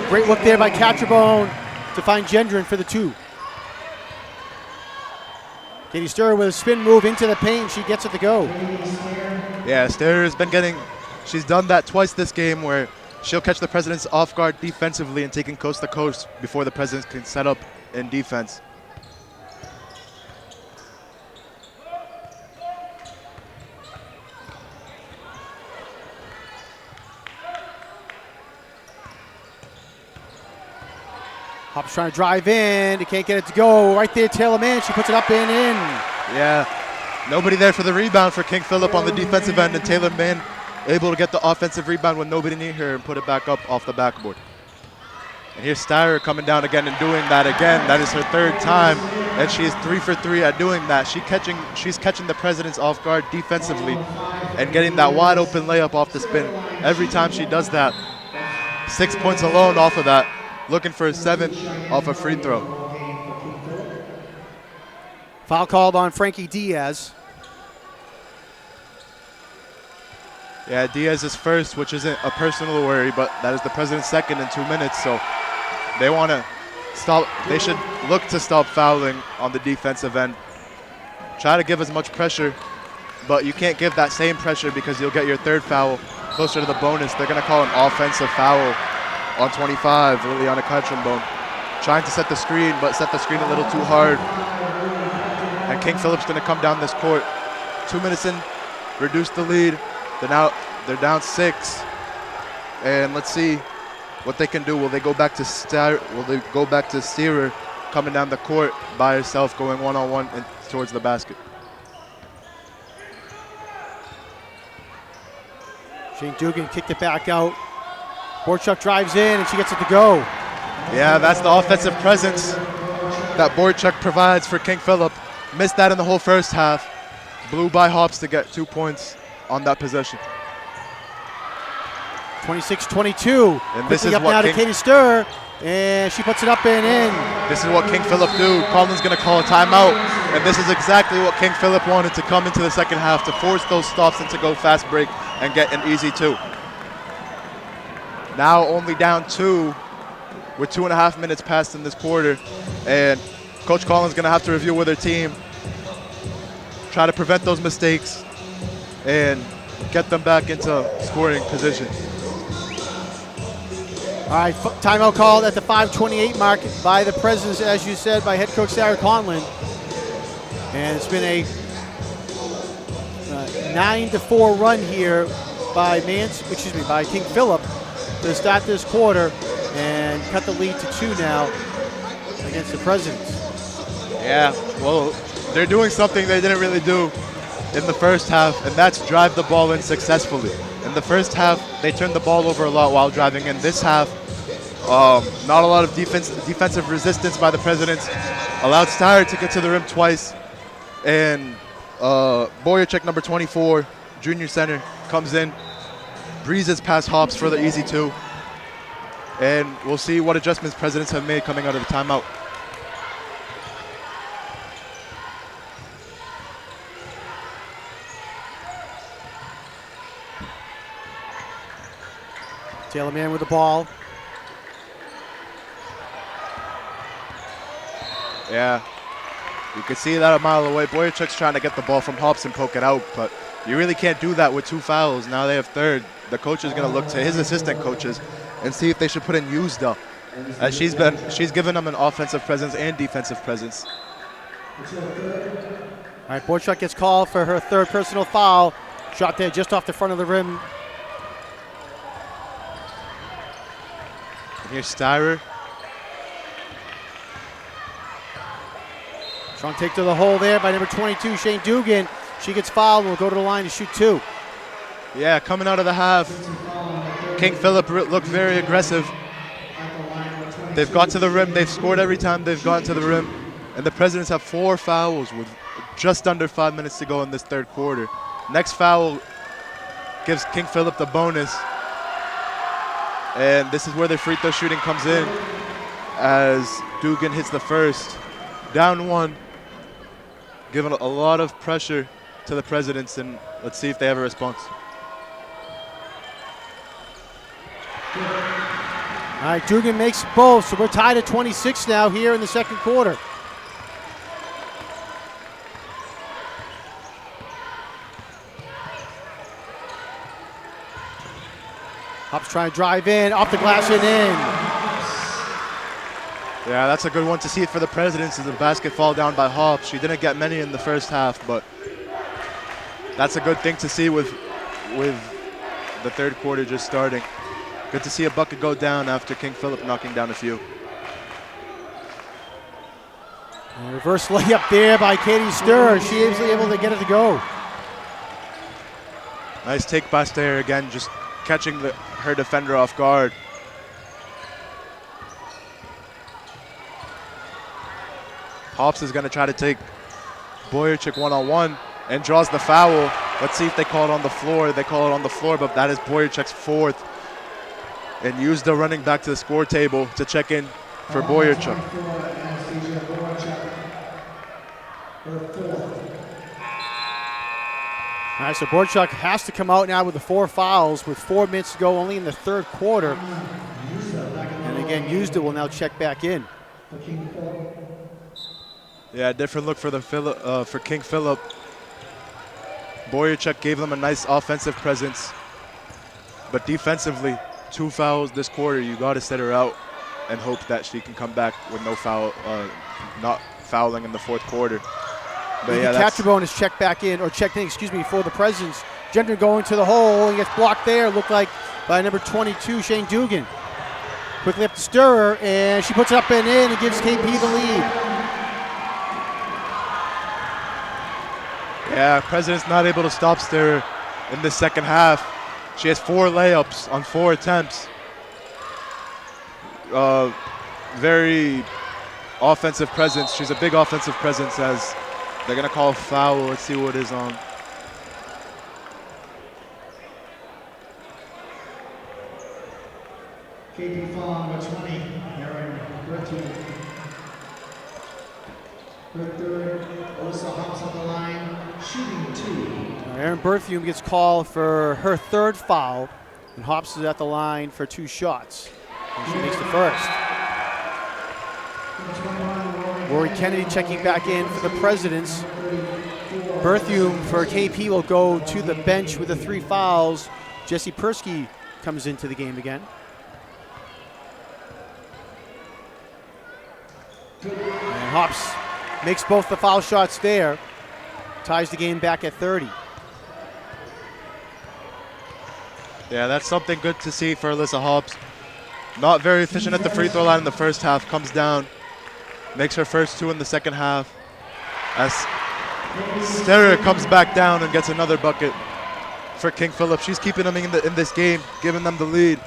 Great look there by Catrabone to find Gendron for the 2. Katie Sturr with a spin move into the paint. She gets it to go. Yeah, Sturr has been getting, she's done that twice this game where she'll catch the Presidents off guard defensively and taking coast to coast before the Presidents can set up in defense. Hops trying to drive in. They can't get it to go. Right there, Taylor Mann. She puts it up and in. Yeah, nobody there for the rebound for King Philip on the defensive end, and Taylor Mann able to get the offensive rebound with nobody near her and put it back up off the backboard. And here's Styrer coming down again and doing that again. That is her 3rd time, and she is 3 for 3 at doing that. She's catching the Presidents off guard defensively and getting that wide open layup off the spin. Every time she does that, 6 points alone off of that. Looking for a 7th off a free throw. Foul called on Frankie Diaz. Yeah, Diaz is first, which isn't a personal worry, but that is the President's 2nd in 2 minutes, so they want to stop. They should look to stop fouling on the defensive end. Try to give as much pressure, but you can't give that same pressure because you'll get your 3rd foul closer to the bonus. They're going to call an offensive foul on 25, Liliana Catrabone. Trying to set the screen, but set the screen a little too hard. And King Philip's going to come down this court. 2 minutes in, reduce the lead. They're down 6. And let's see what they can do. Will they go back to Steerer coming down the court by herself, going one-on-one and towards the basket? Shane Dugan kicked it back out. Borchuk drives in, and she gets it to go. Yeah, that's the offensive presence that Borchuk provides for King Philip. Missed that in the whole first half. Blew by Hops to get 2 points on that possession. 26-22. And this is up what now to Katie Sturr, and she puts it up and in. This is what King Philip do. Colin's going to call a timeout, and this is exactly what King Philip wanted to come into the second half, to force those stops and to go fast break and get an easy 2. Now only down 2 with 2.5 minutes passed in this quarter, and Coach Collins going to have to review with her team, try to prevent those mistakes and get them back into scoring position. All right, timeout called at the 5:28 mark by the Presidents, as you said, by head coach Sarah Conlon. And it's been a 9-4 run here by by King Philip to start this quarter and cut the lead to 2 now against the Presidents. Yeah, well, they're doing something they didn't really do in the first half, and that's drive the ball in successfully. In the first half, they turned the ball over a lot while driving in. This half, not a lot of defensive resistance by the Presidents. Allowed Styrer to get to the rim twice, and Boyercheck, number 24, junior center, comes in, breezes past Hops for the easy 2. And we'll see what adjustments Presidents have made coming out of the timeout. Taylor Mann with the ball. Yeah, you can see that a mile away. Boyerchuk's trying to get the ball from Hops and poke it out, but you really can't do that with 2 fouls. Now they have 3rd. The coach is going to look to his assistant coaches and see if they should put in Yuzda, as she's given them an offensive presence and defensive presence. All right, Borchuk gets called for her 3rd personal foul. Shot there just off the front of the rim. And here's Styrer. Strong take to the hole there by number 22, Shane Dugan. She gets fouled and will go to the line to shoot 2. Yeah, coming out of the half, King Philip looked very aggressive. They've got to the rim. They've scored every time they've gotten to the rim. And the Presidents have 4 fouls with just under 5 minutes to go in this 3rd quarter. Next foul gives King Philip the bonus. And this is where the free throw shooting comes in as Dugan hits the first. Down one, giving a lot of pressure to the Presidents, and let's see if they have a response. All right, Dugan makes both, so we're tied at 26 now here in the second quarter. Hops trying to drive in, off the glass and in. Yeah, that's a good one to see it for the Presidents as the basket fall down by Hops. She didn't get many in the first half, but that's a good thing to see with the third quarter just starting. Good to see a bucket go down after King Philip knocking down a few. And reverse layup there by Katie Sturr. She is able to get it to go. Nice take by Sturr again, just catching her defender off guard. Hops is going to try to take Boyerchik one-on-one and draws the foul. Let's see if they call it on the floor. They call it on the floor, but that is Boyerchik's fourth. And Yuzda running back to the score table to check in for Boyerchik. All right, so Boyerchik has to come out now with the 4 fouls with 4 minutes to go only in the third quarter. And again, Yuzda will now check back in. Yeah, different look for for King Philip. Boyerchik gave them a nice offensive presence, but defensively, 2 fouls this quarter. You got to set her out and hope that she can come back with no foul, not fouling in the fourth quarter. But The yeah, catcher bonus checked back in, or checked in, excuse me, for the Presidents. Gender going to the hole and gets blocked there. Looked like by number 22, Shane Dugan. Quickly up to Sturr, and she puts it up and in and gives KP the lead. Yeah, President's not able to stop Sturr in the second half. She has 4 layups on 4 attempts. Very offensive presence. She's a big offensive presence as they're going to call a foul. Let's see what it is on. KP foul number 20, Aaron Berthiaume. Her third, Alyssa Hops on the line, shooting 2. Aaron Berthiaume gets called for her 3rd foul, and Hops is at the line for 2 shots. And she makes the first. Rory Kennedy checking back in for the Presidents. Berthiaume for KP will go to the bench with the 3 fouls. Jesse Persky comes into the game again. And Hops makes both the foul shots there. Ties the game back at 30. Yeah, that's something good to see for Alyssa Hobbs. Not very efficient at the free throw line in the first half. Comes down, makes her first 2 in the second half. As Sterrer comes back down and gets another bucket for King Philip. She's keeping them in this game, giving them the lead.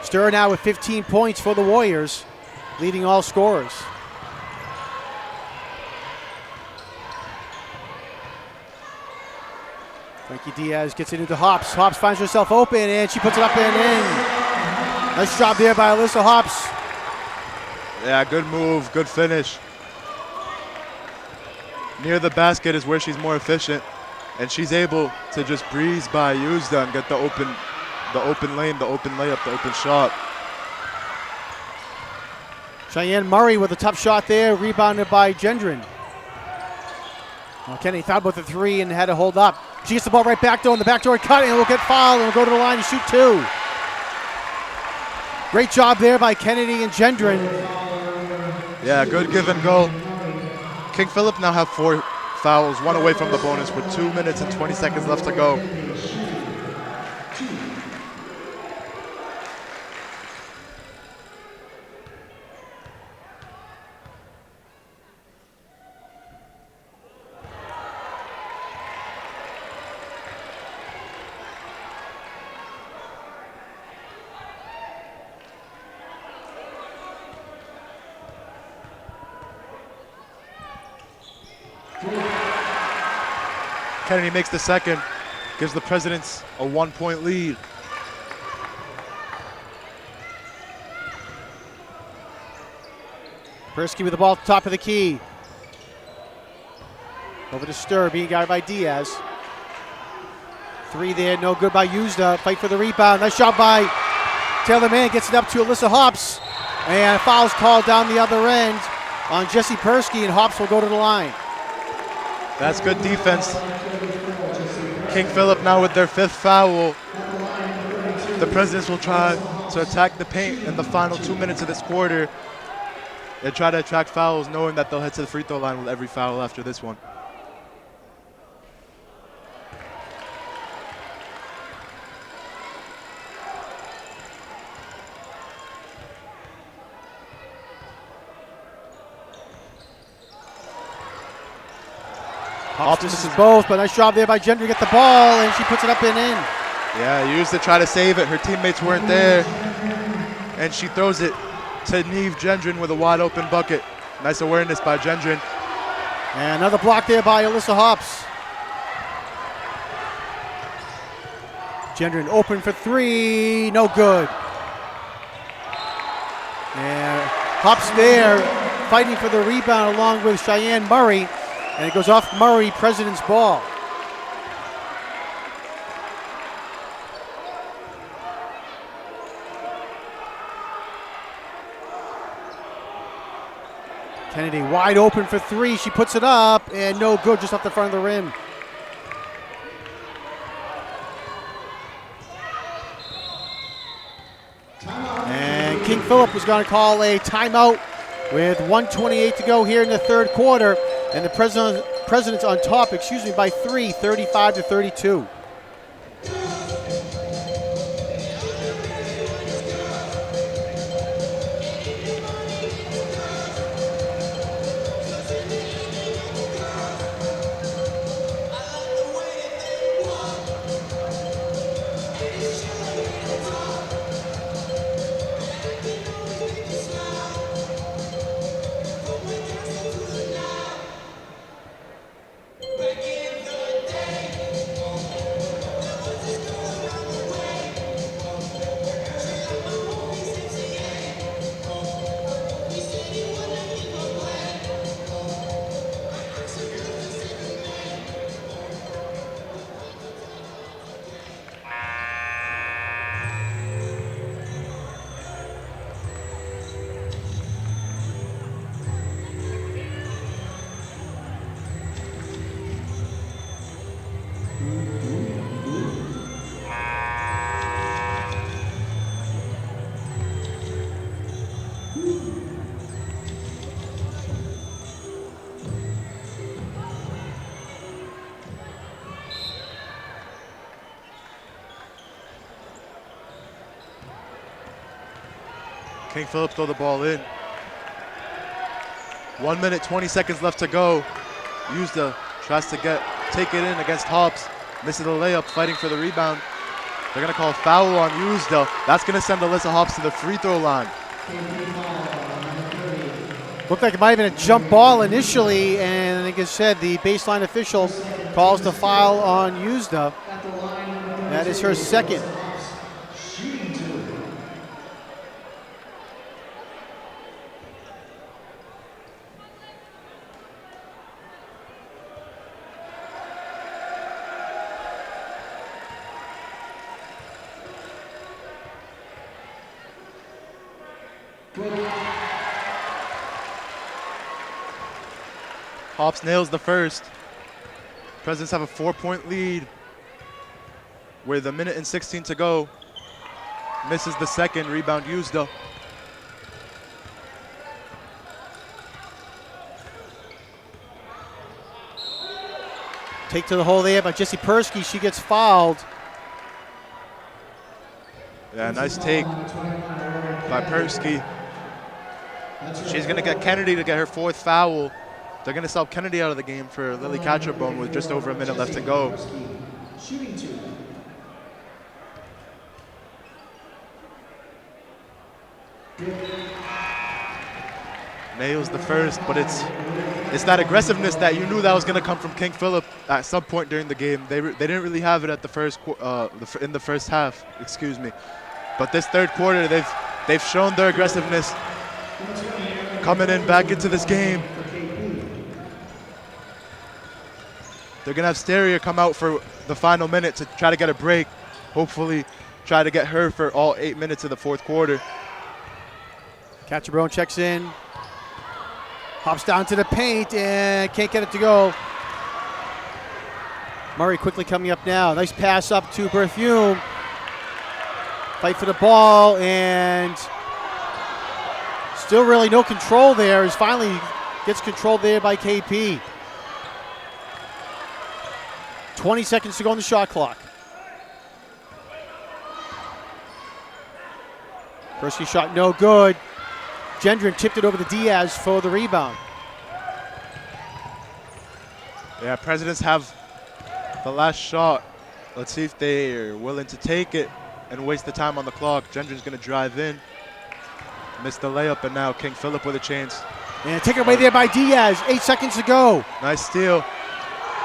Sturr now with 15 points for the Warriors, leading all scorers. Frankie Diaz gets it into Hops. Hops finds herself open, and she puts it up and in. Nice job there by Alyssa Hops. Yeah, good move, good finish. Near the basket is where she's more efficient, and she's able to just breeze by Yuzda and get the open lane, the open layup, the open shot. Cheyenne Murray with a tough shot there, rebounded by Gendron. Well, Kennedy thought about the 3 and had to hold up. She gets the ball right back door, and the backdoor cut, and will get fouled, and will go to the line to shoot 2. Great job there by Kennedy and Gendron. Yeah, good give and go. King Philip now have 4 fouls, 1 away from the bonus with 2 minutes and 20 seconds left to go. Kennedy makes the second, gives the Presidents a 1-point lead. Persky with the ball at the top of the key. Over to Stur, being guarded by Diaz. 3 there, no good by Uzda. Fight for the rebound. Nice shot by Taylor Mann. Gets it up to Alyssa Hops. And a foul's called down the other end on Jesse Persky, and Hops will go to the line. That's good defense. King Philip now with their 5th foul. The Presidents will try to attack the paint in the final 2 minutes of this quarter and try to attract fouls, knowing that they'll head to the free throw line with every foul after this one. Hops misses both, but nice job there by Gendron to get the ball, and she puts it up and in. Yeah, used to try to save it. Her teammates weren't there, and she throws it to Neve Gendron with a wide open bucket. Nice awareness by Gendron. And another block there by Alyssa Hops. Gendron open for 3, no good. And Hops there fighting for the rebound along with Cheyenne Murray, and it goes off Murray, President's ball. Kennedy wide open for 3. She puts it up, and no good, just off the front of the rim. And King Philip was going to call a timeout with 1:28 to go here in the third quarter, and the Presidents on top, by 3, 35-32. King Philip throw the ball in. 1 minute, 20 seconds left to go. Uzda tries to take it in against Hops. Misses the layup, fighting for the rebound. They're gonna call a foul on Uzda. That's gonna send Alyssa Hops to the free throw line. Looked like it might have been a jump ball initially, and like I said, the baseline official calls the foul on Uzda. That is her second. Hops nails the first. Presidents have a 4-point lead with 1 minute and 16 to go. Misses the second, rebound Uzda. Take to the hole there by Jesse Persky. She gets fouled. Yeah, nice take by Persky. She's gonna get Kennedy to get her 4th foul. They're gonna sub Kennedy out of the game for Lily Catcherbone with just over 1 minute left to go. Nails the first, but it's that aggressiveness that you knew that was gonna come from King Philip at some point during the game. They didn't really have it at in the first half, excuse me. But this third quarter, they've shown their aggressiveness. coming in back into this game. They're going to have Steria come out for the final minute to try to get a break. Hopefully try to get her for all 8 minutes of the fourth quarter. Cachabrone checks in. Hops down to the paint and can't get it to go. Murray quickly coming up now. Nice pass up to Berthiaume. Fight for the ball and still really no control there. As finally gets controlled there by KP. 20 seconds to go on the shot clock. Persky shot no good. Gendron tipped it over to Diaz for the rebound. Yeah, Presidents have the last shot. Let's see if they're willing to take it and waste the time on the clock. Gendron's going to drive in. Missed the layup, and now King Philip with a chance. And taken away there by Diaz. 8 seconds to go. Nice steal.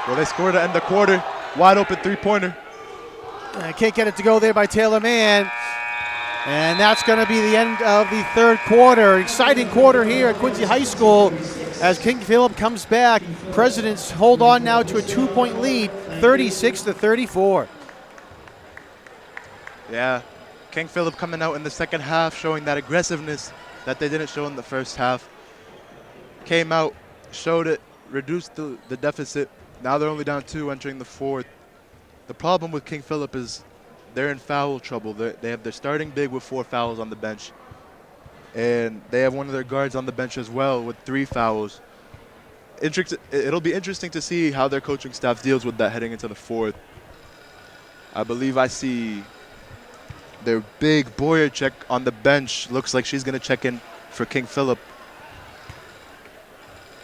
Will they score to end the quarter? Wide open three-pointer. Can't get it to go there by Taylor Mann. And that's going to be the end of the third quarter. Exciting quarter here at Quincy High School as King Philip comes back. Presidents hold on now to a 2-point lead, 36-34. Yeah, King Philip coming out in the second half, showing that aggressiveness that they didn't show in the first half. Came out, showed it, reduced the deficit. Now they're only down 2 entering the fourth. The problem with King Philip is they're in foul trouble. They have their starting big with 4 fouls on the bench. And they have one of their guards on the bench as well with 3 fouls. It'll be interesting to see how their coaching staff deals with that heading into the fourth. I believe I see their big Boyerchek on the bench. Looks like she's going to check in for King Philip.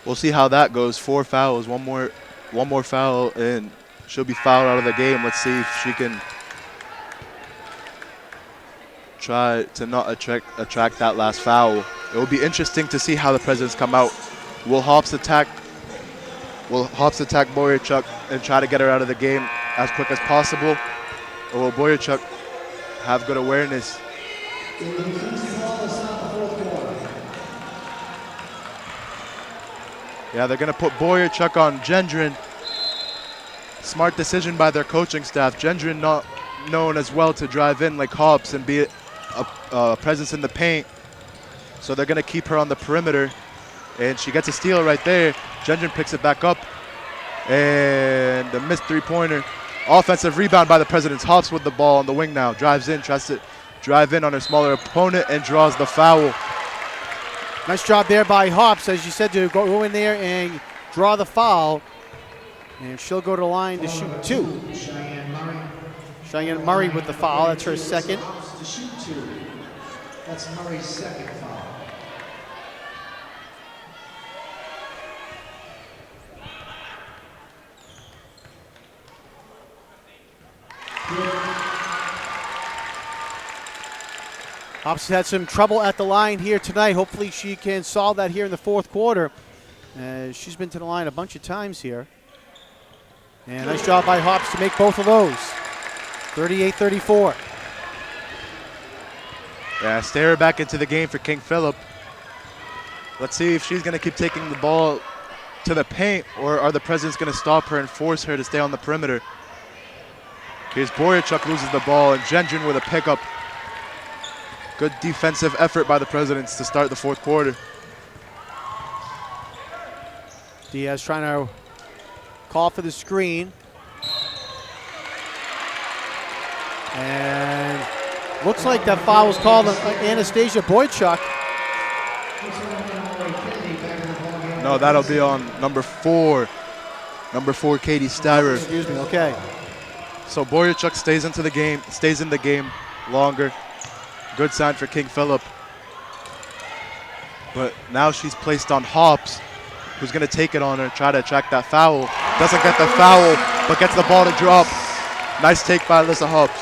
We'll see how that goes. 4 fouls, one more foul, and she'll be fouled out of the game. Let's see if she can try to not attract that last foul. It will be interesting to see how the Presidents come out. Will Hops attack Boyerchuk and try to get her out of the game as quick as possible? Or will Boyerchuk have good awareness? Yeah, they're going to put Boyerchuk on Gendron. Smart decision by their coaching staff. Gendron not known as well to drive in like Hobbs and be a presence in the paint. So they're going to keep her on the perimeter. And she gets a steal right there. Gendron picks it back up. And a missed three-pointer. Offensive rebound by the Presidents. Hobbs with the ball on the wing now. Drives in, tries to drive in on her smaller opponent and draws the foul. Nice job there by Hops, as you said, to go in there and draw the foul. And she'll go to the line to shoot 2. Cheyenne Murray with the foul. That's her second. To shoot 2. That's Murray's second foul. Hops had some trouble at the line here tonight. Hopefully she can solve that here in the fourth quarter. She's been to the line a bunch of times here. And nice job by Hops to make both of those. 38-34. Yeah, stare her back into the game for King Philip. Let's see if she's going to keep taking the ball to the paint, or are the Presidents going to stop her and force her to stay on the perimeter? Here's Boyerchuk loses the ball, and Gendron with a pickup. Good defensive effort by the Presidents to start the fourth quarter. Diaz trying to call for the screen. And looks like that foul was called on Anastasia Boychuk. No, that'll be on number 4. Number 4, Katie Styrer. Excuse me, okay. So Boyerchuk stays in the game longer. Good sign for King Philip. But now she's placed on Hobbs, who's going to take it on her, try to attract that foul. Doesn't get the foul, but gets the ball to drop. Nice take by Alyssa Hobbs.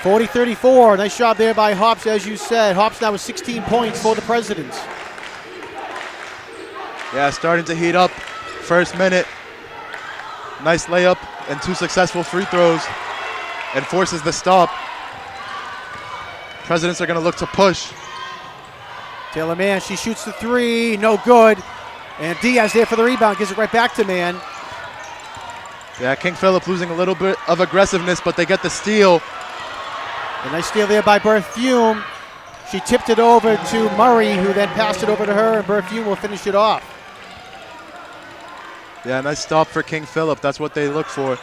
40-34. Nice job there by Hobbs, as you said. Hobbs now with 16 points for the Presidents. Yeah, starting to heat up. First minute. Nice layup and 2 successful free throws. And forces the stop. Presidents are going to look to push. Taylor Mann, she shoots the three, no good. And Diaz there for the rebound, gives it right back to Mann. Yeah, King Philip losing a little bit of aggressiveness, but they get the steal. A nice steal there by Berthume. She tipped it over to Murray, who then passed it over to her, and Berthume will finish it off. Yeah, nice stop for King Philip. That's what they look for.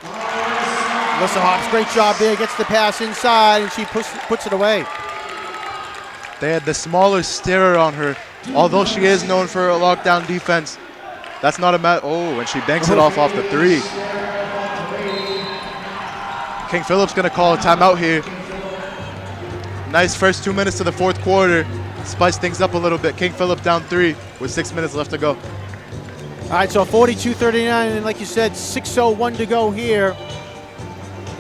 Alyssa Hobbs, great job there, gets the pass inside, and she puts it away. They had the smaller starer on her, although she is known for a lockdown defense. That's not a oh, and she banks it off the three. King Philip's gonna call a timeout here. Nice first 2 minutes to the fourth quarter. Spice things up a little bit. King Philip down 3 with 6 minutes left to go. All right, so 42-39, and like you said, 6:01 to go here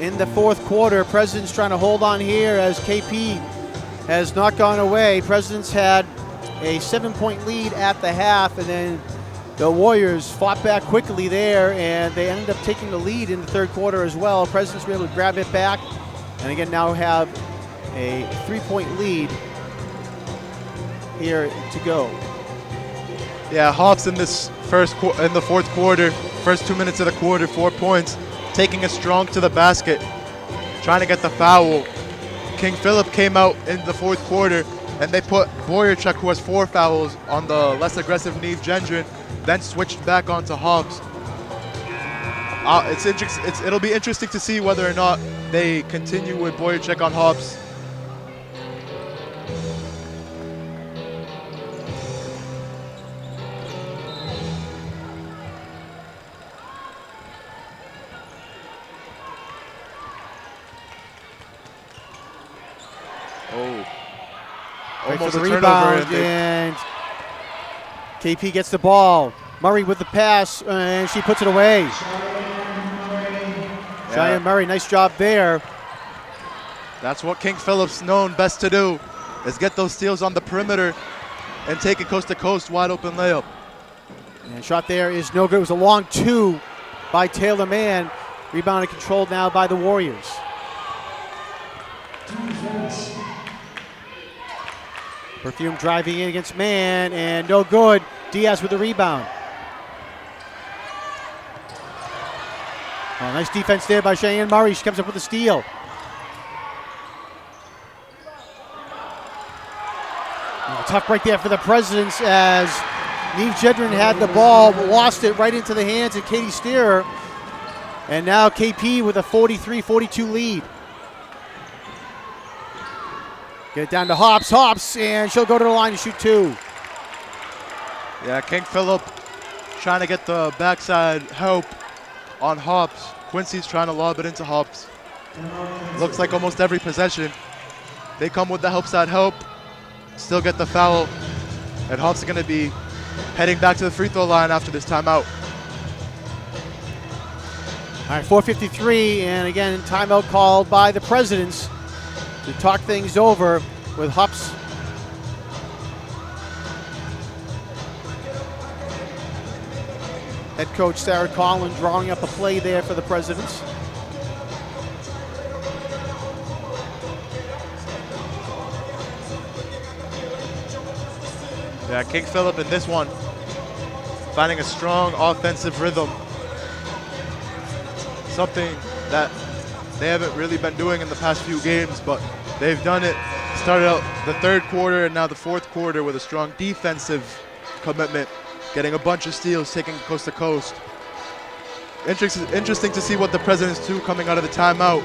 in the fourth quarter. President's trying to hold on here as KP has not gone away. President's had a 7-point lead at the half, and then the Warriors fought back quickly there, and they ended up taking the lead in the third quarter as well. President's were able to grab it back, and again now have a 3-point lead here to go. Yeah, Hobbs in this in the fourth quarter, first 2 minutes of the quarter, 4 points, taking it strong to the basket, trying to get the foul. King Philip came out in the fourth quarter, and they put Boyarchuk, who has 4 fouls, on the less aggressive Neve Gendron, then switched back onto Hobbs. It'll be interesting to see whether or not they continue with Boyarchuk on Hobbs. Almost the rebound, and KP gets the ball. Murray with the pass, and she puts it away. Cheyenne Murray, nice job there. That's what King Philip's known best to do, is get those steals on the perimeter and take it coast to coast, wide open layup. And shot there is no good. It was a long 2 by Taylor Mann. Rebounded controlled now by the Warriors. Berthume driving in against Mann, and no good. Diaz with the rebound. Oh, nice defense there by Cheyenne Murray. She comes up with a steal. Oh, tough break there for the Presidents as Neve Gendron had the ball, lost it right into the hands of Katie Steerer. And now KP with a 43-42 lead. Get it down to Hobbs, and she'll go to the line to shoot 2. Yeah, King Philip trying to get the backside help on Hobbs. Quincy's trying to lob it into Hobbs. Looks like almost every possession they come with the help side help, still get the foul, and Hobbs is going to be heading back to the free throw line after this timeout. All right, 4:53, and again, timeout called by the Presidents to talk things over with Hobbs. Head coach Sarah Collin drawing up a play there for the Presidents. Yeah, King Philip in this one, finding a strong offensive rhythm. Something that they haven't really been doing in the past few games, but they've done it. Started out the third quarter and now the fourth quarter with a strong defensive commitment, getting a bunch of steals, taking coast to coast. Interesting to see what the Presidents do coming out of the timeout.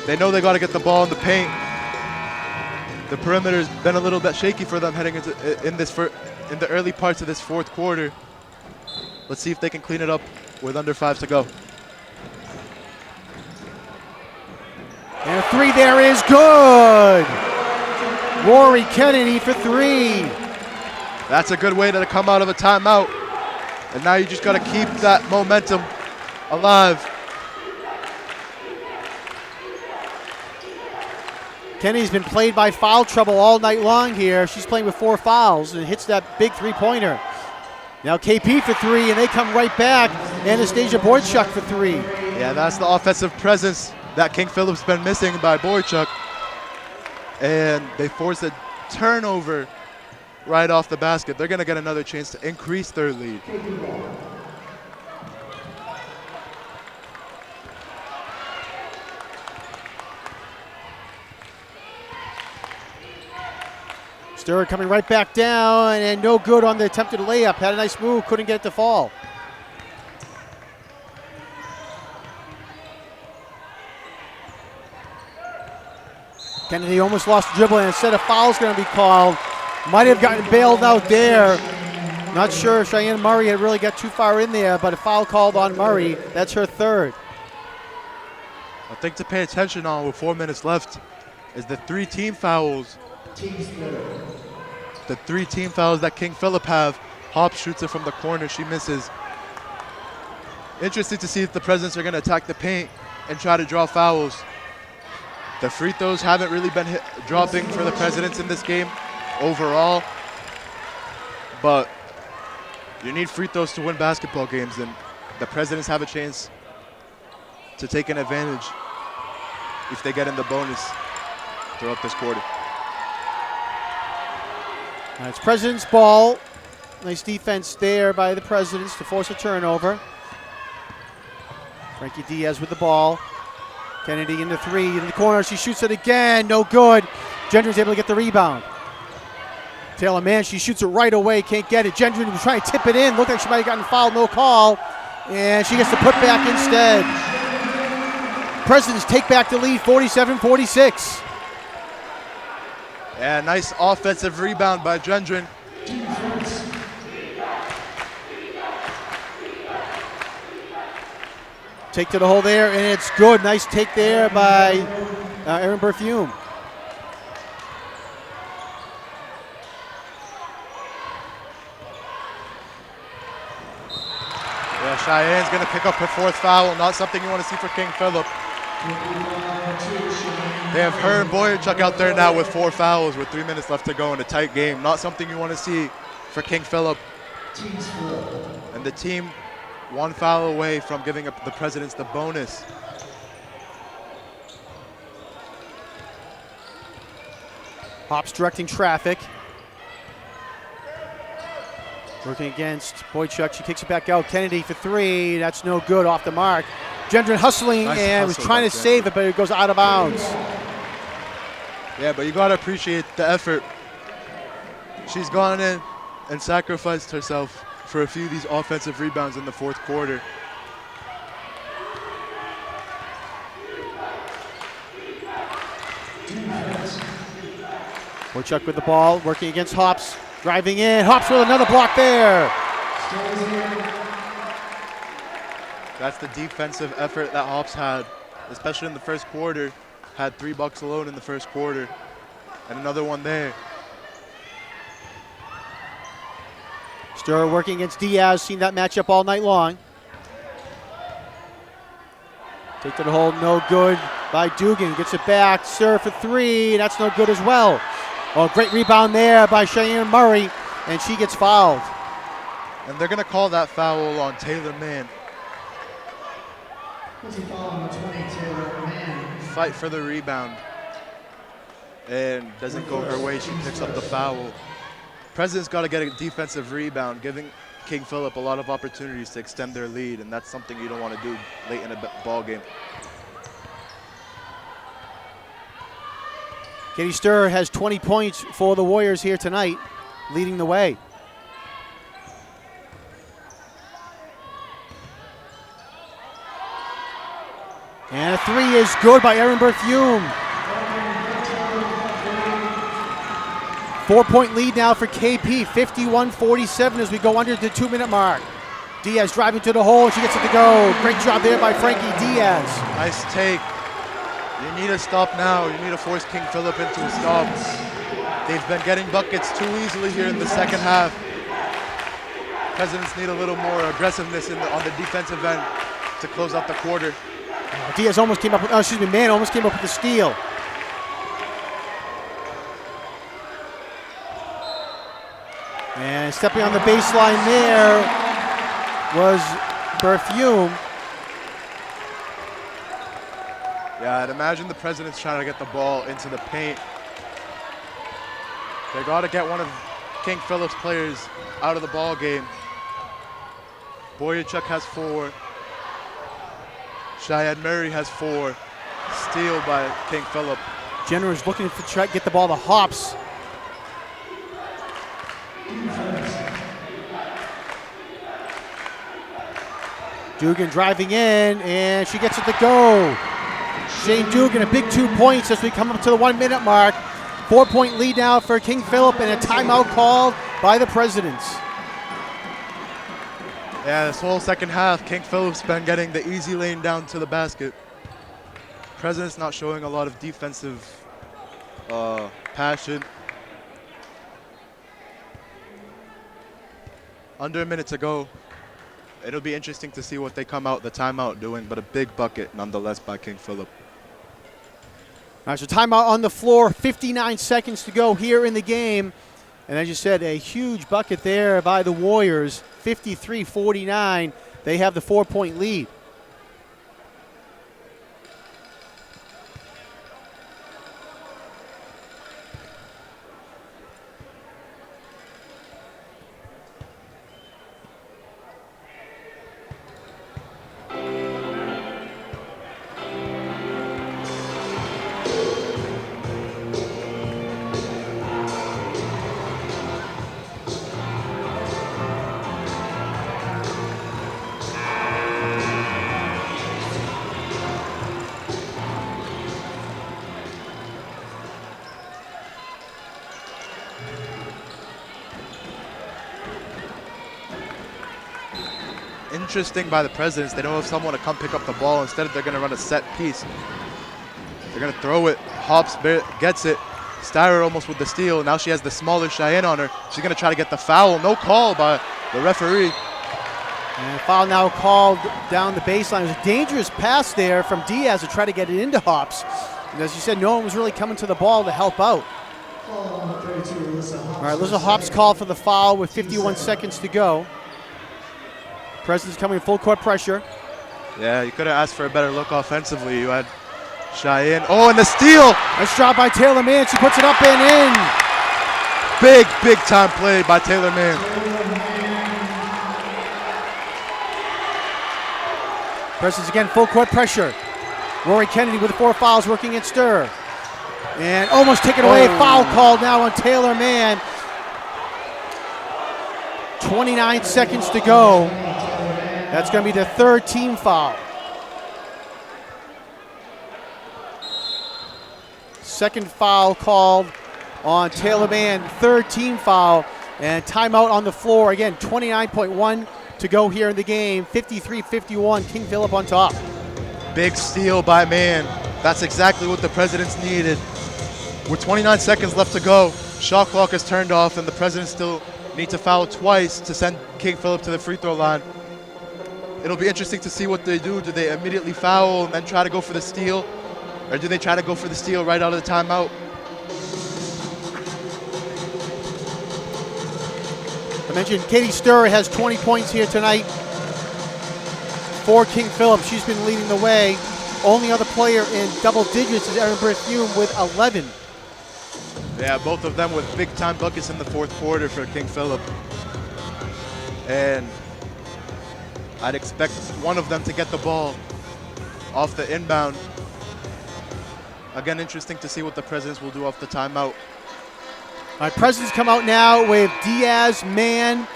They know they got to get the ball in the paint. The perimeter's been a little bit shaky for them heading into in the early parts of this fourth quarter. Let's see if they can clean it up with under 5 to go. And a 3 there is good. Rory Kennedy for 3. That's a good way to come out of a timeout. And now you just got to keep that momentum alive. Kennedy's been played by foul trouble all night long here. She's playing with 4 fouls and hits that big 3-pointer. Now KP for 3, and they come right back. Anastasia Boyarchuk for 3. Yeah, that's the offensive presence that King Philip's been missing by Boyarchuk. And they forced it turnover right off the basket, they're going to get another chance to increase their lead. Sturr coming right back down, and no good on the attempted layup. Had a nice move, couldn't get it to fall. Kennedy almost lost the dribble, and instead of foul's going to be called. Might have gotten bailed out there. Not sure if Cheyenne Murray had really got too far in there, but a foul called on Murray. That's her third. I think to pay attention on with 4 minutes left is the 3 team fouls. The 3 team fouls that King Philip have. Hobbs shoots it from the corner. She misses. Interesting to see if the Presidents are going to attack the paint and try to draw fouls. The free throws haven't really been dropping for the Presidents in this game overall. But you need free throws to win basketball games, and the Presidents have a chance to take an advantage if they get in the bonus throughout this quarter. It's President's ball. Nice defense there by the Presidents to force a turnover. Frankie Diaz with the ball. Kennedy into 3 in the corner. She shoots it again. No good. Gendron's able to get the rebound. Taylor Mann, she shoots it right away. Can't get it. Gendron was trying to tip it in. Looked like she might have gotten fouled. No call. And she gets the putback instead. Presidents take back the lead, 47-46. Yeah, nice offensive rebound by Gendron. Take to the hole there, and it's good. Nice take there by Erin Berthume. Yeah, Cheyenne's going to pick up her 4th foul. Not something you want to see for King Philip. They have her and Boyarchuk out there now with 4 fouls with 3 minutes left to go in a tight game. Not something you want to see for King Philip. And the team 1 foul away from giving up the Presidents the bonus. Hops directing traffic. Working against Boychuk. She kicks it back out. Kennedy for 3. That's no good, off the mark. Gendron hustling Nice and was hustle trying by to save Gendron. it, but it goes out of bounds. Yeah, but you got to appreciate the effort. She's gone in and sacrificed herself for a few of these offensive rebounds in the 4th quarter. Boychuk with the ball, working against Hops. Driving in. Hops with another block there. That's the defensive effort that Hops had, especially in the 1st quarter. Had 3 bucks alone in the 1st quarter, and another one there. Sturr working against Diaz. Seen that matchup all night long. Take to the hole, no good by Dugan. Gets it back. Sturr for 3. That's no good as well. Oh, great rebound there by Cheyenne Murray, and she gets fouled. And they're going to call that foul on Taylor Mann. Fight for the rebound. And doesn't go her way. She picks up the foul. President's got to get a defensive rebound, giving King Philip a lot of opportunities to extend their lead, and that's something you don't want to do late in a ball game. Katie Sturr has 20 points for the Warriors here tonight, leading the way. And a 3 is good by Erin Berthume. 4-point lead now for KP, 51-47 as we go under the 2-minute mark. Diaz driving to the hole, she gets it to go. Great job there by Frankie Diaz. Nice take. You need a stop now. You need to force King Philip into a stop. They've been getting buckets too easily here in the 2nd half. Presidents need a little more aggressiveness on the defensive end to close out the quarter. Diaz almost came up with, Mann almost came up with the steal. And stepping on the baseline there was Berthume. Yeah, I'd imagine the President's trying to get the ball into the paint. They got to get one of King Philip's players out of the ball game. Boyachuk has 4. Cheyenne Murray has 4. Steal by King Philip. Jenner is looking to try to get the ball to Hops. Dugan driving in, and she gets it to go. Shane Dugan, a big 2 points as we come up to the 1 minute mark. 4-point lead now for King Philip, and a timeout called by the Presidents. Yeah, this whole second half, King Philip's been getting the easy lane down to the basket. President's not showing a lot of defensive passion. Under a minute to go. It'll be interesting to see what they come out the timeout doing, but a big bucket nonetheless by King Philip. All right, so timeout on the floor, 59 seconds to go here in the game. And as you said, a huge bucket there by the Warriors, 53-49. They have the 4-point lead. Interesting by the Presidents. They don't have someone to come pick up the ball. Instead, they're going to run a set piece. They're going to throw it. Hops gets it. Styrer almost with the steal. Now she has the smaller Cheyenne on her. She's going to try to get the foul. No call by the referee. And foul now called down the baseline. It was a dangerous pass there from Diaz to try to get it into Hops. And as you said, no one was really coming to the ball to help out. All right, Alyssa Hops called for the foul with 51 seconds to go. President's coming full court pressure. Yeah, you could have asked for a better look offensively. You had Cheyenne. Oh, and the steal! Nice job by Taylor Mann. She puts it up and in. Big time play by Taylor Mann. President's again full court pressure. Rory Kennedy with the 4 fouls working at Stir. And almost taken away. Foul called now on Taylor Mann. 29 seconds to go. That's going to be the 3rd team foul. Second foul called on Taylor Mann, 3rd team foul, and timeout on the floor. Again, 29.1 to go here in the game. 53-51, King Philip on top. Big steal by Mann. That's exactly what the Presidents needed. With 29 seconds left to go, shot clock is turned off, and the Presidents still need to foul twice to send King Philip to the free throw line. It'll be interesting to see what they do. Do they immediately foul and then try to go for the steal? Or do they try to go for the steal right out of the timeout? I mentioned Katie Stir has 20 points here tonight for King Philip. She's been leading the way. Only other player in double digits is Erin Berthume with 11. Yeah, both of them with big-time buckets in the 4th quarter for King Philip. And I'd expect one of them to get the ball off the inbound. Again, interesting to see what the Presidents will do off the timeout. All right, Presidents come out now with Diaz, Mann,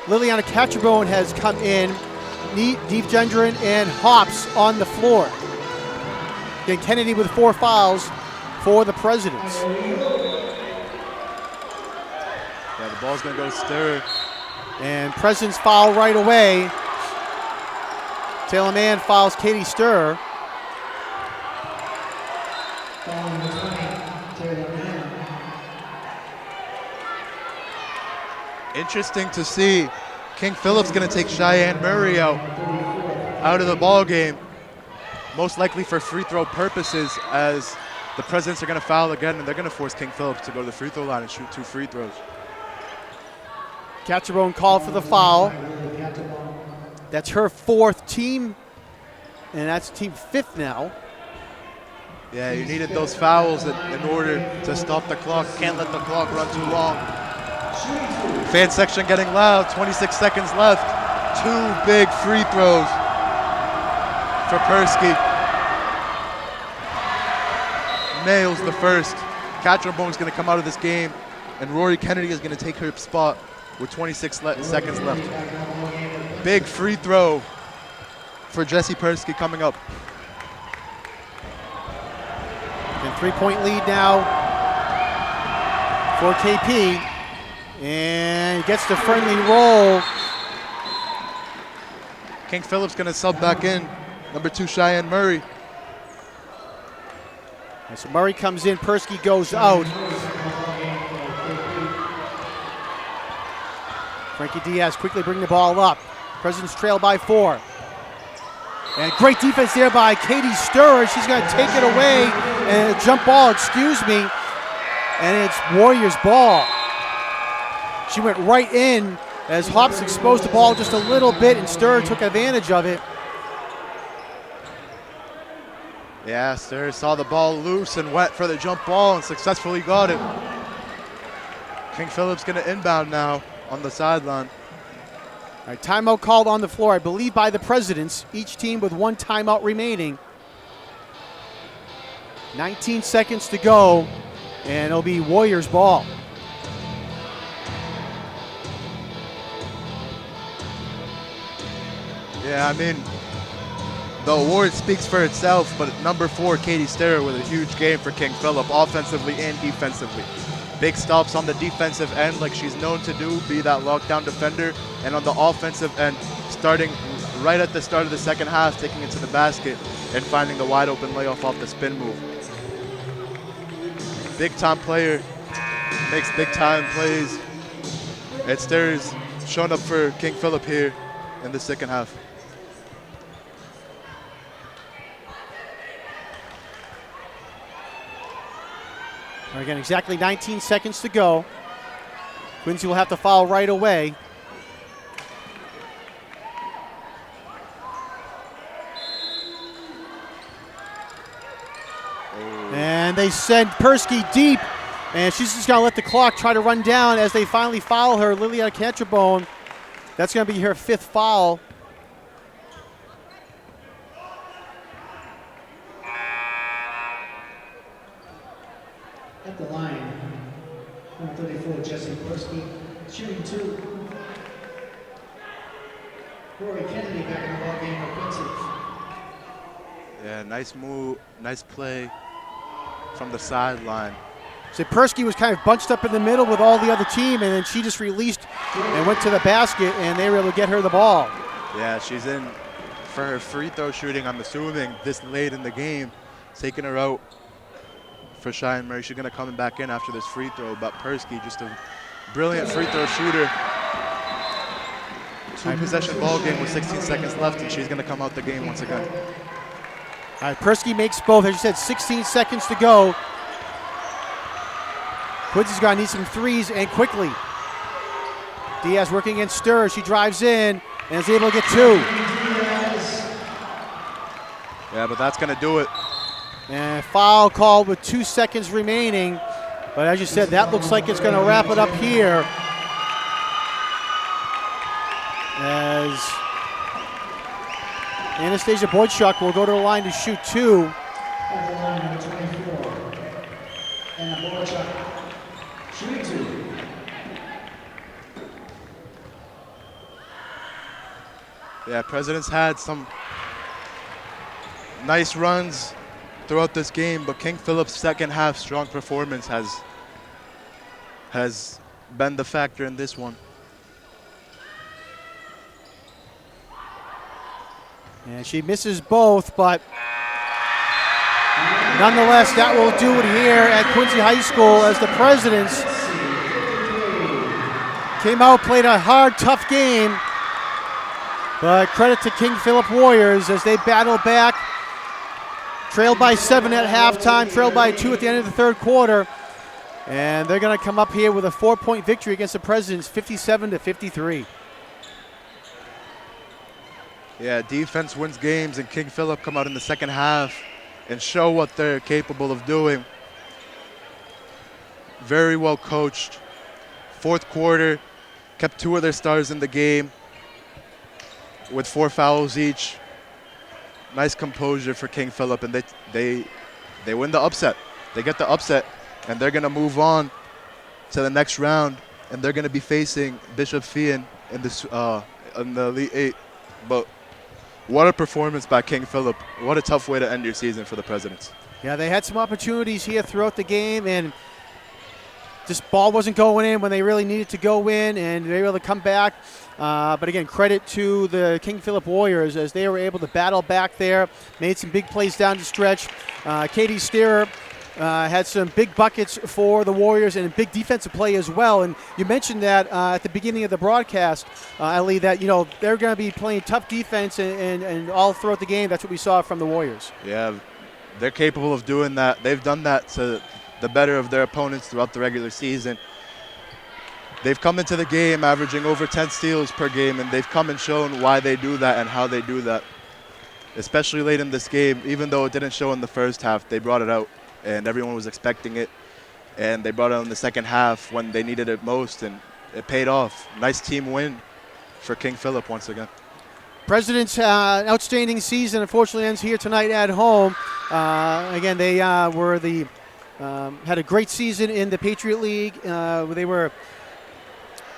Liliana Catcherbone has come in, Deep Gendron, and Hops on the floor. Again, Kennedy with 4 fouls for the Presidents. Yeah, the ball's going to go to Stir. And Presidents foul right away. Taylor Mann fouls Katie Stir. Interesting to see. King Philip's going to take Cheyenne Murray out of the ball game, most likely for free throw purposes, as the Presidents are going to foul again, and they're going to force King Philip to go to the free throw line and shoot 2 free throws. Catcherbone called for the foul. That's her 4th team, and that's team 5th now. Yeah, you needed those fouls in order to stop the clock. Can't let the clock run too long. Fan section getting loud. 26 seconds left. 2 big free throws for Persky. Nails the first. Catrombone's going to come out of this game, and Rory Kennedy is going to take her spot with 26 seconds left. Big free throw for Jessie Persky coming up. And 3-point lead now for KP. And he gets the friendly roll. King Philip's going to sub back in. Number 2, Cheyenne Murray. And so Murray comes in, Persky goes out. Frankie Diaz quickly bringing the ball up. Presidents trail by 4. And great defense there by Katie Sturr. She's going to take it away. And a jump ball, excuse me. And it's Warriors ball. She went right in as Hops exposed the ball just a little bit, and Sturr took advantage of it. Yeah, Sturr saw the ball loose and went for the jump ball and successfully got it. King Philip's going to inbound now on the sideline. All right, timeout called on the floor, I believe by the Presidents, each team with 1 timeout remaining. 19 seconds to go, and it'll be Warriors ball. Yeah, I mean, the award speaks for itself, but number 4, Katie Sturr, with a huge game for King Philip, offensively and defensively. Big stops on the defensive end like she's known to do, be that lockdown defender, and on the offensive end, starting right at the start of the second half, taking it to the basket and finding the wide open layoff off the spin move. Big time player, makes big time plays. And Sturr's shown up for King Philip here in the second half. All right, again, exactly 19 seconds to go. Quincy will have to foul right away. And they send Persky deep, and she's just going to let the clock try to run down as they finally foul her, Liliana Catrabone. That's going to be her 5th foul. At the line, number 34, Jessie Persky, shooting 2. Rory Kennedy back in the ballgame for Quincy. Yeah, nice move, nice play from the sideline. So Persky was kind of bunched up in the middle with all the other team, and then she just released and went to the basket, and they were able to get her the ball. Yeah, she's in for her free throw shooting, I'm assuming, this late in the game, taking her out for Cheyenne Murray. She's going to come back in after this free throw, but Persky, just a brilliant free throw shooter. 2-possession ball game with 16 seconds left, and she's going to come out the game once again. All right, Persky makes both. As you said, 16 seconds to go. Quincy's going to need some threes, and quickly. Diaz working against Sturr. She drives in and is able to get 2. Yeah, but that's going to do it. And foul called with 2 seconds remaining. But as you said, that looks like it's going to wrap it up here. As Anastasia Boydchuk will go to the line to shoot 2. At the line, number 24, Anna Boychuk, shooting 2. Yeah, Presidents had some nice runs throughout this game, but King Philip's second half strong performance has been the factor in this one. And she misses both, but nonetheless, that will do it here at Quincy High School as the Presidents came out, played a hard, tough game. But credit to King Philip Warriors as they battle back. Trailed by 7 at halftime, trailed by 2 at the end of the third quarter. And they're going to come up here with a 4-point victory against the Presidents, 57-53. Yeah, defense wins games, and King Philip come out in the second half and show what they're capable of doing. Very well coached. Fourth quarter, kept 2 of their stars in the game with 4 fouls each. Nice composure for King Philip, and they win the upset. They get the upset, and they're going to move on to the next round, and they're going to be facing Bishop Fian in the Elite 8. But what a performance by King Philip. What a tough way to end your season for the Presidents. Yeah, they had some opportunities here throughout the game, and this ball wasn't going in when they really needed to go in, and they were able to come back. But again, credit to the King Philip Warriors as they were able to battle back there, made some big plays down the stretch. Katie Steerer had some big buckets for the Warriors and a big defensive play as well. And you mentioned that at the beginning of the broadcast, Ali, that they're going to be playing tough defense and all throughout the game. That's what we saw from the Warriors. Yeah, they're capable of doing that. They've done that to the better of their opponents throughout the regular season. They've come into the game averaging over 10 steals per game, and they've come and shown why they do that and how they do that. Especially late in this game, even though it didn't show in the first half, they brought it out, and everyone was expecting it. And they brought it out in the second half when they needed it most, and it paid off. Nice team win for King Philip once again. Presidents' outstanding season unfortunately ends here tonight at home. Again, they had a great season in the Patriot League. They were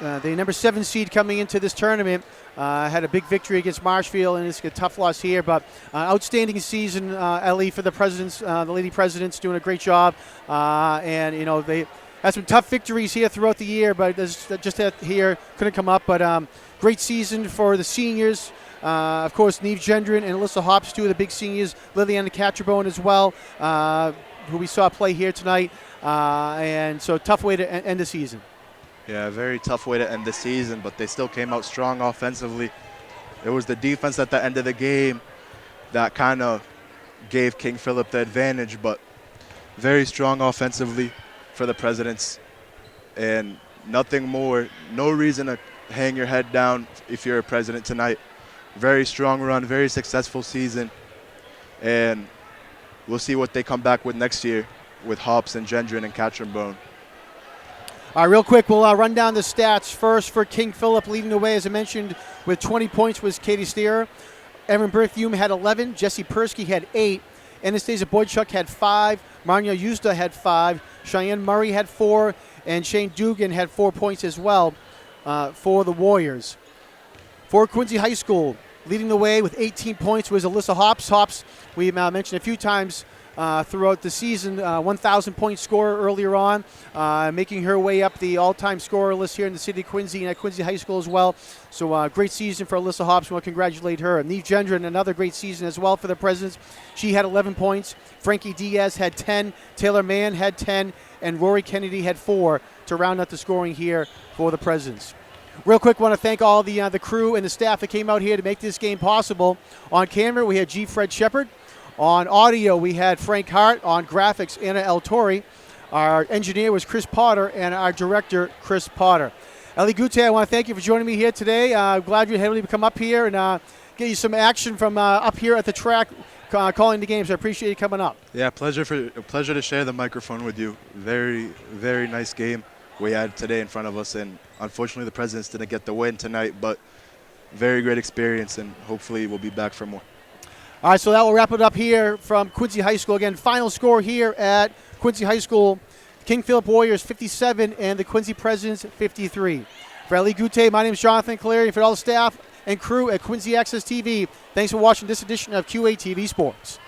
the number 7 seed coming into this tournament. Had a big victory against Marshfield, and it's a tough loss here. But outstanding season, Ellie, for the Presidents. The Lady Presidents doing a great job. And they had some tough victories here throughout the year, but just here couldn't come up. But great season for the seniors. Of course, Neve Gendron and Alyssa Hops, 2 of the big seniors. Liliana Catcherbone as well, who we saw play here tonight. And so tough way to end the season. Yeah, very tough way to end the season, but they still came out strong offensively. It was the defense at the end of the game that kind of gave King Philip the advantage, but very strong offensively for the Presidents. And nothing more, no reason to hang your head down if you're a President tonight. Very strong run, very successful season. And we'll see what they come back with next year with Hops and Gendron and Catcherbone. All right, real quick, we'll run down the stats. First for King Philip, leading the way, as I mentioned, with 20 points was Katie Steerer. Erin Berthium had 11. Jessie Persky had 8. Anastasia Boydchuk had 5. Marnia Yuzda had 5. Cheyenne Murray had 4. And Shane Dugan had 4 points as well for the Warriors. For Quincy High School, leading the way with 18 points was Alyssa Hops. Hops, we mentioned a few times throughout the season, 1,000-point scorer earlier on, making her way up the all-time scorer list here in the city of Quincy and at Quincy High School as well. So great season for Alyssa Hops. We want to congratulate her. Neve Gendron, another great season as well for the Presidents. She had 11 points. Frankie Diaz had 10. Taylor Mann had 10. And Rory Kennedy had 4 to round out the scoring here for the Presidents. Real quick, want to thank all the crew and the staff that came out here to make this game possible. On camera, we had G. Fred Shepard. On audio, we had Frank Hart. On graphics, Anna El Tori. Our engineer was Chris Potter, and our director, Chris Potter. Ellie Gute, I want to thank you for joining me here today. I'm glad you were able to come up here and get you some action from up here at the track calling the games. I appreciate you coming up. Yeah, pleasure to share the microphone with you. Very, very nice game we had today in front of us, and unfortunately the Presidents didn't get the win tonight, but very great experience, and hopefully we'll be back for more. All right, so that will wrap it up here from Quincy High School. Again, final score here at Quincy High School, King Philip Warriors 57 and the Quincy Presidents 53. For Ellie Gute, my name is Jonathan Clary, and for all the staff and crew at Quincy Access TV, thanks for watching this edition of QATV Sports.